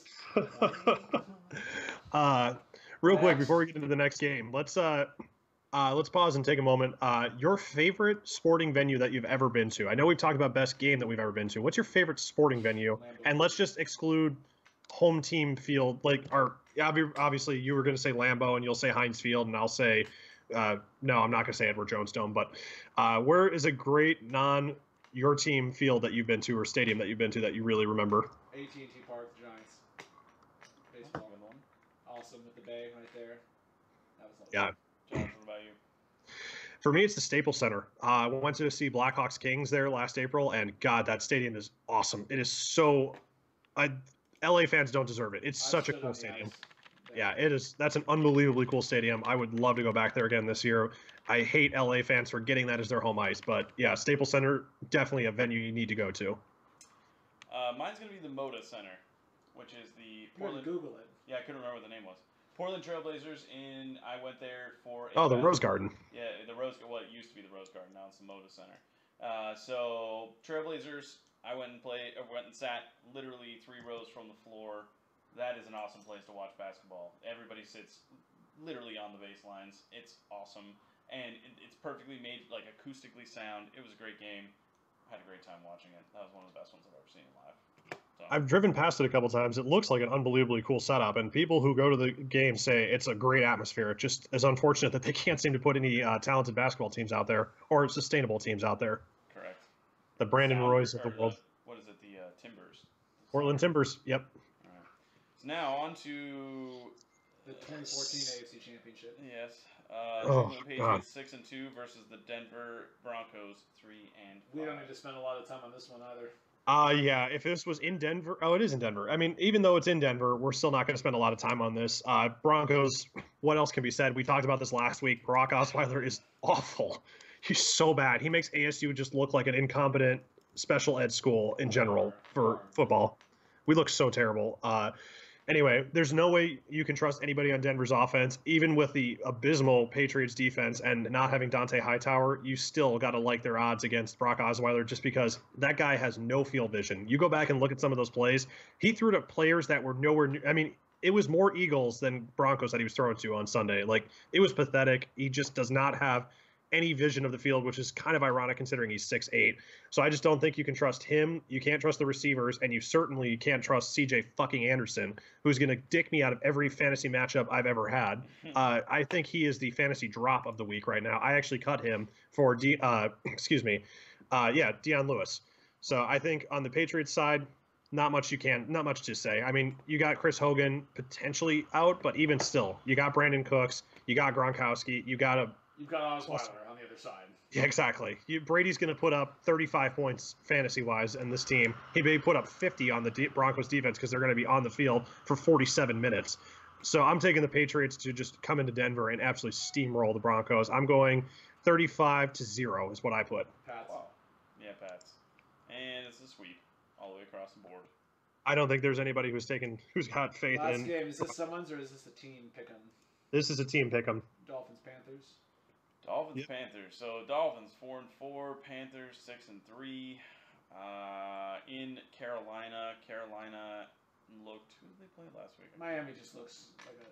Speaker 1: Real quick before we get into the next game, let's pause and take a moment. Your favorite sporting venue that you've ever been to? I know we've talked about best game that we've ever been to. What's your favorite sporting venue? And let's just exclude home team field. Like, obviously you were going to say Lambeau and you'll say Heinz Field, and I'll say no, I'm not going to say Edward Jones Dome. But where is a great your team field that you've been to or stadium that you've been to that you really remember?
Speaker 3: AT&T Park, the Giants. Baseball one. Awesome with the bay right there. That was
Speaker 1: yeah.
Speaker 2: Jonathan, what about you?
Speaker 1: For me, it's the Staples Center. I went to see Blackhawks Kings there last April, and God, that stadium is awesome. It is so. LA fans don't deserve it. It's such a cool stadium. Yeah, it is. That's an unbelievably cool stadium. I would love to go back there again this year. I hate LA fans for getting that as their home ice, but yeah, Staples Center, definitely a venue you need to go to.
Speaker 2: Mine's going to be the Moda Center, which is the Portland.
Speaker 3: Google it.
Speaker 2: Yeah, I couldn't remember what the name was. Portland Trailblazers I went there for
Speaker 1: the Rose Garden.
Speaker 2: Yeah, the Rose. Well, it used to be the Rose Garden. Now it's the Moda Center. So Trailblazers, I went and sat literally 3 rows from the floor. That is an awesome place to watch basketball. Everybody sits literally on the baselines. It's awesome, and it's perfectly made, like acoustically sound. It was a great game. I had a great time watching it. That was one of the best ones I've ever seen live. So.
Speaker 1: I've driven past it a couple times. It looks like an unbelievably cool setup, and people who go to the game say it's a great atmosphere. It just is unfortunate that they can't seem to put any talented basketball teams out there or sustainable teams out there.
Speaker 2: Correct.
Speaker 1: The Brandon Roys of the world.
Speaker 2: What is it? The Timbers.
Speaker 1: Portland Timbers. Yep.
Speaker 2: All right. So now on to
Speaker 3: the 2014 AFC Championship.
Speaker 2: Yes. New England Patriots 6-2 versus the Denver Broncos 3-5.
Speaker 3: We don't need to spend a lot of time on this one either.
Speaker 1: Yeah, if this was in Denver, it is in Denver. I mean, even though it's in Denver, we're still not going to spend a lot of time on this. Broncos, what else can be said? We talked about this last week. Brock Osweiler is awful. He's so bad. He makes ASU just look like an incompetent special ed school in general for football. We look so terrible. Anyway, there's no way you can trust anybody on Denver's offense. Even with the abysmal Patriots defense and not having Dante Hightower, you still got to like their odds against Brock Osweiler just because that guy has no field vision. You go back and look at some of those plays. He threw to players that were nowhere near. I mean, it was more Eagles than Broncos that he was throwing to on Sunday. Like, it was pathetic. He just does not have any vision of the field, which is kind of ironic considering he's 6'8". So I just don't think you can trust him. You can't trust the receivers, and you certainly can't trust CJ fucking Anderson, who's going to dick me out of every fantasy matchup I've ever had. I think he is the fantasy drop of the week right now. I actually cut him for Dion Lewis. So I think on the Patriots side, not much to say. I mean, you got Chris Hogan potentially out, but even still, you got Brandon Cooks, you got Gronkowski, you've got
Speaker 3: Osweiler on the other side.
Speaker 1: Yeah, exactly. Brady's going to put up 35 points fantasy-wise in this team. He may put up 50 on the Broncos defense because they're going to be on the field for 47 minutes. So I'm taking the Patriots to just come into Denver and absolutely steamroll the Broncos. I'm going 35-0 is what I put.
Speaker 3: Pats.
Speaker 2: Wow. Yeah, Pats. And it's a sweep all the way across the board.
Speaker 1: I don't think there's anybody who's got faith in.
Speaker 3: Last game, is this someone's or is this a team pick 'em?
Speaker 1: This is a team pick 'em.
Speaker 3: Dolphins, Panthers.
Speaker 2: Dolphins, Panthers. So Dolphins 4-4, Panthers 6-3. In Carolina, looked. Who did they play last week?
Speaker 3: Miami just looks like a.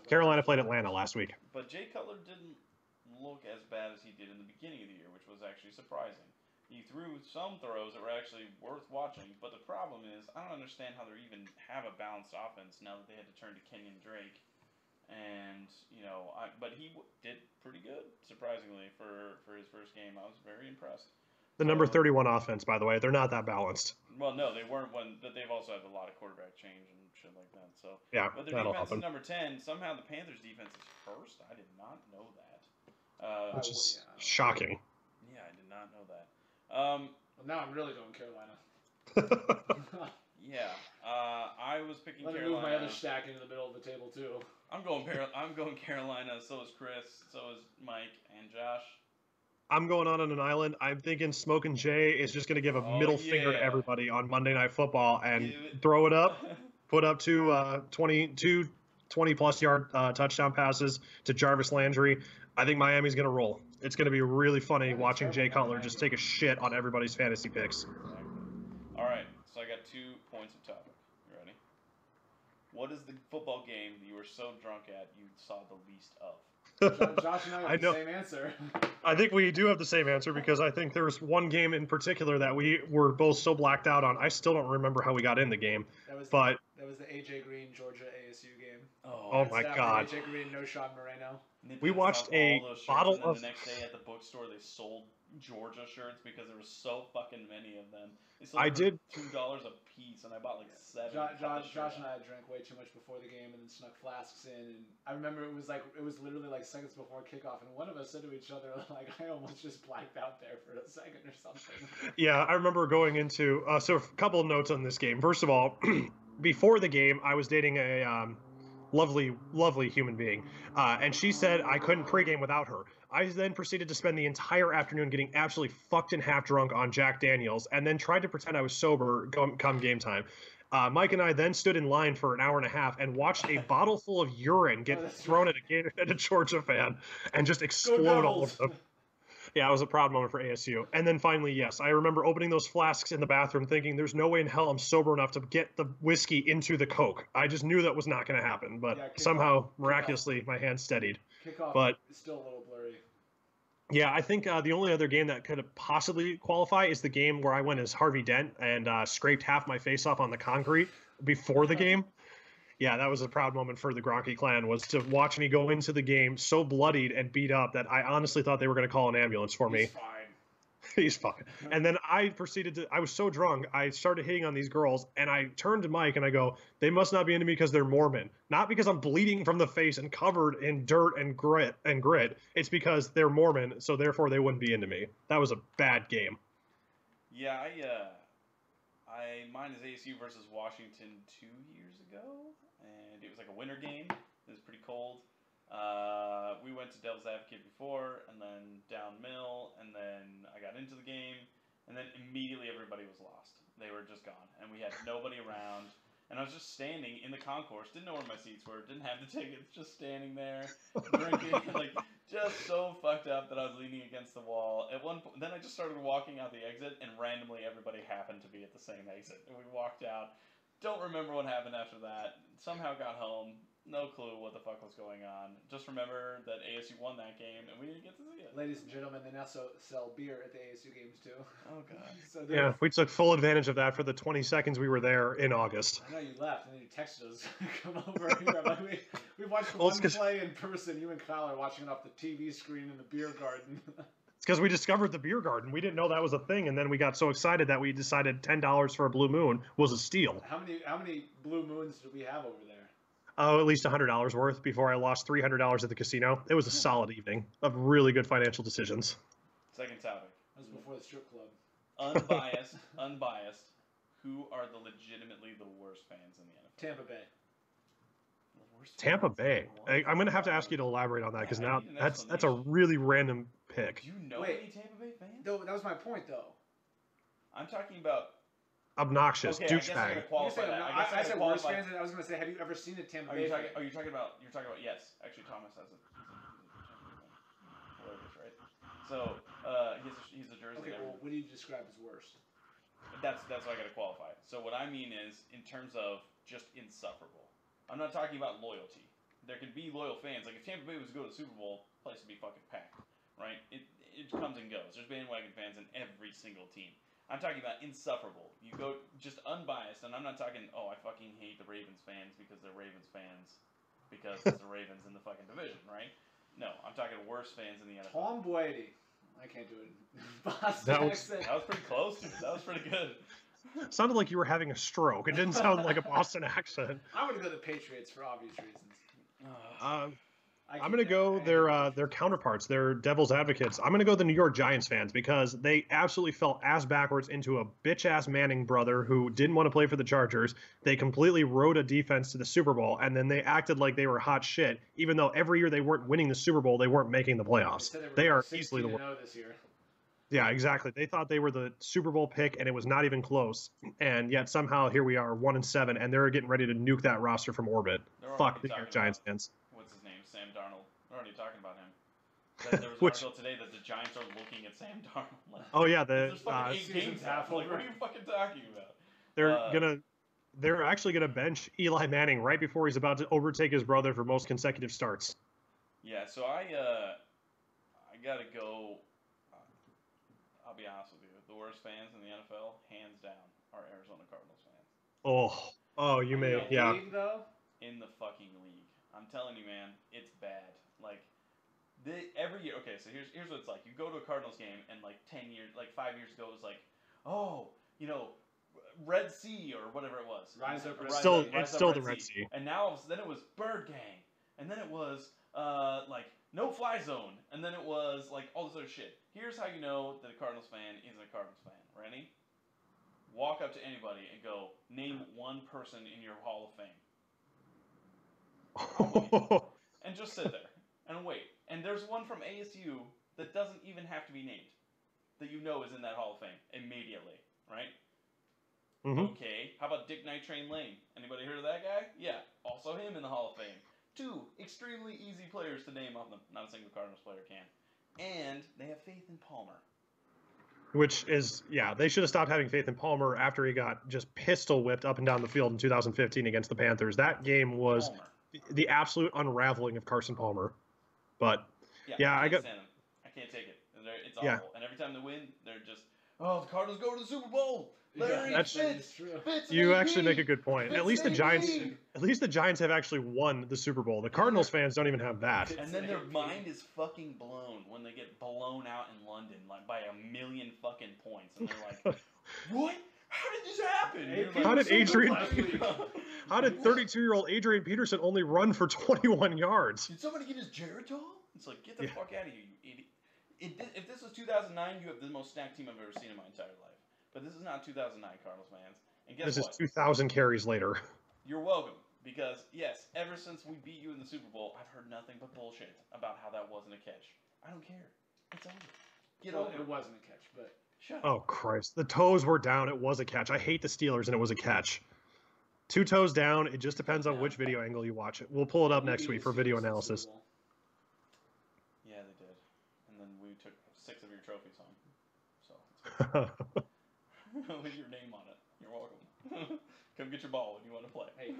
Speaker 1: Carolina played Atlanta last week.
Speaker 2: But Jay Cutler didn't look as bad as he did in the beginning of the year, which was actually surprising. He threw some throws that were actually worth watching, but the problem is I don't understand how they even have a balanced offense now that they had to turn to Kenyon Drake. And, but he did pretty good, surprisingly, for his first game. I was very impressed.
Speaker 1: The number 31 offense, by the way, they're not that balanced.
Speaker 2: Well, no, they weren't but they've also had a lot of quarterback change and shit like that. So
Speaker 1: yeah,
Speaker 2: but their defense is number 10. Somehow the Panthers defense is first. I did not know that.
Speaker 1: which is shocking.
Speaker 2: Yeah, I did not know that.
Speaker 3: Well, now I'm really going Carolina.
Speaker 2: Yeah, I was picking
Speaker 3: Let me
Speaker 2: Carolina.
Speaker 3: move my other stack into the middle of the table too.
Speaker 2: I'm going Carolina. So is Chris. So is Mike and Josh.
Speaker 1: I'm going on an island. I'm thinking Smokin' Jay is just going to give a middle finger to everybody on Monday Night Football and throw it up, put up to 20-plus yard touchdown passes to Jarvis Landry. I think Miami's going to roll. It's going to be really funny watching Jay Cutler just take a shit on everybody's fantasy picks.
Speaker 2: Exactly. All right, so I got 2 points of topic. You ready? What is the football game that you were so drunk at you saw the least of?
Speaker 3: Josh and I have the same answer.
Speaker 1: I think we do have the same answer because I think there's one game in particular that we were both so blacked out on. I still don't remember how we got in the game.
Speaker 3: That was the AJ Green Georgia ASU game.
Speaker 1: Oh my God!
Speaker 3: AJ Green, no Sean Moreno.
Speaker 1: We watched a bottle of.
Speaker 2: The next day at the bookstore, they sold Georgia shirts because there was so fucking many of them.
Speaker 1: I did
Speaker 2: $2 a piece, and I bought like 7.
Speaker 3: Josh and I drank way too much before the game, and then snuck flasks in. And I remember it was literally like seconds before kickoff, and one of us said to each other, like, I almost just blacked out there for a second or something.
Speaker 1: Yeah, I remember going into. So a couple of notes on this game. First of all, before the game, I was dating a lovely, lovely human being, and she said I couldn't pregame without her. I then proceeded to spend the entire afternoon getting absolutely fucked and half drunk on Jack Daniels, and then tried to pretend I was sober come game time. Mike and I then stood in line for an hour and a half and watched a bottle full of urine get thrown at a Georgia fan and just explode all over them. Yeah, it was a proud moment for ASU. And then finally, yes, I remember opening those flasks in the bathroom thinking there's no way in hell I'm sober enough to get the whiskey into the Coke. I just knew that was not going to happen, but somehow, miraculously, my hand steadied.
Speaker 3: Kickoff is still a little blurry.
Speaker 1: Yeah, I think the only other game that could possibly qualify is the game where I went as Harvey Dent and scraped half my face off on the concrete before the game. Yeah, that was a proud moment for the Gronky clan, was to watch me go into the game so bloodied and beat up that I honestly thought they were going to call an ambulance for me.
Speaker 3: He's fine.
Speaker 1: He's fine. And then I was so drunk, I started hitting on these girls, and I turned to Mike and I go, they must not be into me because they're Mormon. Not because I'm bleeding from the face and covered in dirt and grit. It's because they're Mormon, so therefore they wouldn't be into me. That was a bad game.
Speaker 2: Yeah, mine is ASU versus Washington 2 years ago, and it was like a winter game. It was pretty cold. We went to Devil's Advocate before, and then down Mill, and then I got into the game, and then immediately everybody was lost. They were just gone, and we had nobody around. And I was just standing in the concourse, didn't know where my seats were, didn't have the tickets, just standing there, drinking, like, just so fucked up that I was leaning against the wall. At one point, then I just started walking out the exit, and randomly everybody happened to be at the same exit. And we walked out. Don't remember what happened after that. Somehow got home. No clue what the fuck was going on. Just remember that ASU won that game, and we didn't get to see it.
Speaker 3: Ladies and gentlemen, they now sell beer at the ASU games, too.
Speaker 2: Oh, God.
Speaker 3: So
Speaker 1: yeah, we took full advantage of that for the 20 seconds we were there in August.
Speaker 3: I know you left, and then you texted us, come over here. Like, we watched one play in person. You and Kyle are watching it off the TV screen in the beer garden.
Speaker 1: It's because we discovered the beer garden. We didn't know that was a thing, and then we got so excited that we decided $10 for a Blue Moon was a steal.
Speaker 3: How many Blue Moons do we have over there?
Speaker 1: Oh, at least $100 worth before I lost $300 at the casino. It was a solid evening of really good financial decisions.
Speaker 2: Second topic.
Speaker 3: That was before the strip club.
Speaker 2: Unbiased. Who are the legitimately the worst fans in the NFL?
Speaker 3: Tampa Bay.
Speaker 1: Tampa Bay. I'm going to have to ask you to elaborate on that because now that's a really random pick.
Speaker 2: Do you know any Tampa Bay fans?
Speaker 3: No, that was my point, though.
Speaker 2: I'm talking about
Speaker 1: obnoxious douchebag.
Speaker 3: I said worst fans, and I was going to say, have you ever seen a Tampa Bay fan?
Speaker 2: You're talking about yes. Actually, Thomas has it. Hilarious, right? So he's a jersey.
Speaker 3: Okay, well, what do you describe as worst?
Speaker 2: That's what I got to qualify. So what I mean is in terms of just insufferable. I'm not talking about loyalty. There can be loyal fans. Like if Tampa Bay was to go to the Super Bowl, the place would be fucking packed, right? It comes and goes. There's bandwagon fans in every single team. I'm talking about insufferable. You go just unbiased, and I'm not talking, I fucking hate the Ravens fans because they're Ravens fans because it's the Ravens in the fucking division, right? No, I'm talking worst fans in the NFL.
Speaker 3: Tom Brady. I can't do it.
Speaker 2: That was pretty close. That was pretty good.
Speaker 1: Sounded like you were having a stroke. It didn't sound like a Boston accent.
Speaker 3: I would go to the Patriots for obvious reasons.
Speaker 1: I I'm going to go their counterparts, their devil's advocates. I'm going to go the New York Giants fans because they absolutely fell ass backwards into a bitch-ass Manning brother who didn't want to play for the Chargers. They completely rode a defense to the Super Bowl, and then they acted like they were hot shit, even though every year they weren't winning the Super Bowl, they weren't making the playoffs.
Speaker 3: They
Speaker 1: are easily the worst.
Speaker 3: This year.
Speaker 1: Yeah, exactly. They thought they were the Super Bowl pick, and it was not even close. And yet somehow here we are, 1-7, and they're getting ready to nuke that roster from orbit. Fuck the New York Giants fans.
Speaker 2: What's his name? Sam Darnold. They're already talking about him. There was an article today that the Giants are looking at Sam Darnold. Like,
Speaker 1: oh yeah,
Speaker 2: there's fucking 8 games half. Like, what are you fucking talking about?
Speaker 1: They're actually gonna bench Eli Manning right before he's about to overtake his brother for most consecutive starts.
Speaker 2: Yeah, so I gotta go. I'll be honest with you. The worst fans in the NFL, hands down, are Arizona Cardinals fans.
Speaker 1: You may, yeah.
Speaker 3: League, though?
Speaker 2: In the fucking league, I'm telling you, man, it's bad. Like, every year. Okay, so here's what it's like. You go to a Cardinals game, and like 5 years ago, it was like, Red Sea or whatever it was.
Speaker 1: It's still the Red Sea.
Speaker 2: And then it was Bird Gang, and then it was No Fly Zone, and then it was like all this other shit. Here's how you know that a Cardinals fan is a Cardinals fan. Ready? Walk up to anybody and go, name one person in your Hall of Fame. And just sit there and wait. And there's one from ASU that doesn't even have to be named, that you know is in that Hall of Fame immediately, right?
Speaker 1: Mm-hmm.
Speaker 2: Okay, how about Dick Night Train Lane? Anybody heard of that guy? Yeah, also him in the Hall of Fame. 2 extremely easy players to name of them. Not a single Cardinals player can. And they have faith in Palmer.
Speaker 1: Which is, yeah, they should have stopped having faith in Palmer after he got just pistol whipped up and down the field in 2015 against the Panthers. That game was the absolute unraveling of Carson Palmer. But, yeah,
Speaker 2: I can't take it. It's awful. Yeah. And every time they win, they're just, the Cardinals go to the Super Bowl.
Speaker 1: That's true. You actually make a good point. At least the Giants have actually won the Super Bowl. The Cardinals fans don't even have that.
Speaker 2: And then their mind is fucking blown when they get blown out in London like by 1,000,000 fucking points, and they're like, "What? How did this happen?"
Speaker 1: How did 32-year-old Adrian Peterson only run for 21 yards?
Speaker 2: Did somebody get his Geritol? It's like, get the fuck out of here, you idiot! If this was 2009, you have the most stacked team I've ever seen in my entire life. But this is not 2009 Cardinals fans. And guess what?
Speaker 1: This is 2,000 carries later.
Speaker 2: You're welcome. Because, yes, ever since we beat you in the Super Bowl, I've heard nothing but bullshit about how that wasn't a catch. I don't care. It's over.
Speaker 3: It wasn't a catch, but...
Speaker 2: Shut up.
Speaker 1: Oh, Christ. The toes were down. It was a catch. I hate the Steelers, and it was a catch. 2 toes down. It just depends on which video angle you watch it. We'll pull it up next week for video analysis.
Speaker 2: Yeah, they did. And then we took 6 of your trophies home. So... with your name on it. You're welcome. Come get your ball when you want to play.
Speaker 3: Hey,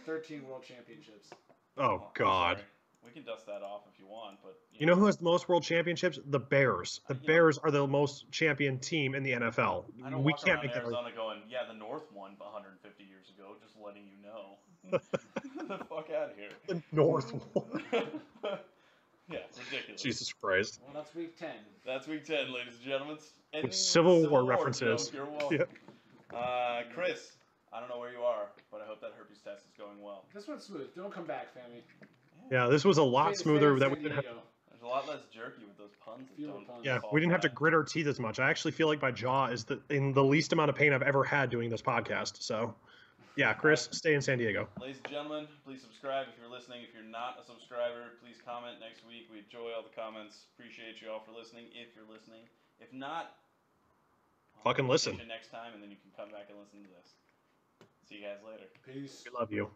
Speaker 3: 13 world championships.
Speaker 1: Oh, God.
Speaker 2: We can dust that off if you want, but...
Speaker 1: You know who has the most world championships? The Bears. The Bears are the most champion team in the NFL.
Speaker 2: I don't walk around Arizona going, yeah, the North won 150 years ago, just letting you know. Get the fuck out of here.
Speaker 1: The North won.
Speaker 2: Yeah, ridiculous.
Speaker 1: Jesus Christ.
Speaker 3: Well, that's week 10.
Speaker 2: That's week 10, ladies and gentlemen.
Speaker 1: With Civil War references.
Speaker 2: You're welcome. Yeah. Chris, I don't know where you are, but I hope that herpes test is going well.
Speaker 3: This one's smooth. Don't come back, Fammy.
Speaker 1: Yeah, this was a lot smoother. That we didn't have.
Speaker 2: There's a lot less jerky with those puns.
Speaker 1: Yeah, we didn't have to grit our teeth as much. I actually feel like my jaw is in the least amount of pain I've ever had doing this podcast. So, yeah, Chris, stay in San Diego.
Speaker 2: Ladies and gentlemen, please subscribe if you're listening. If you're not a subscriber, please comment next week. We enjoy all the comments. Appreciate you all for listening. If you're listening, if not,
Speaker 1: fucking listen
Speaker 2: next time, and then you can come back and listen to this. See you guys later.
Speaker 3: Peace.
Speaker 1: We love you.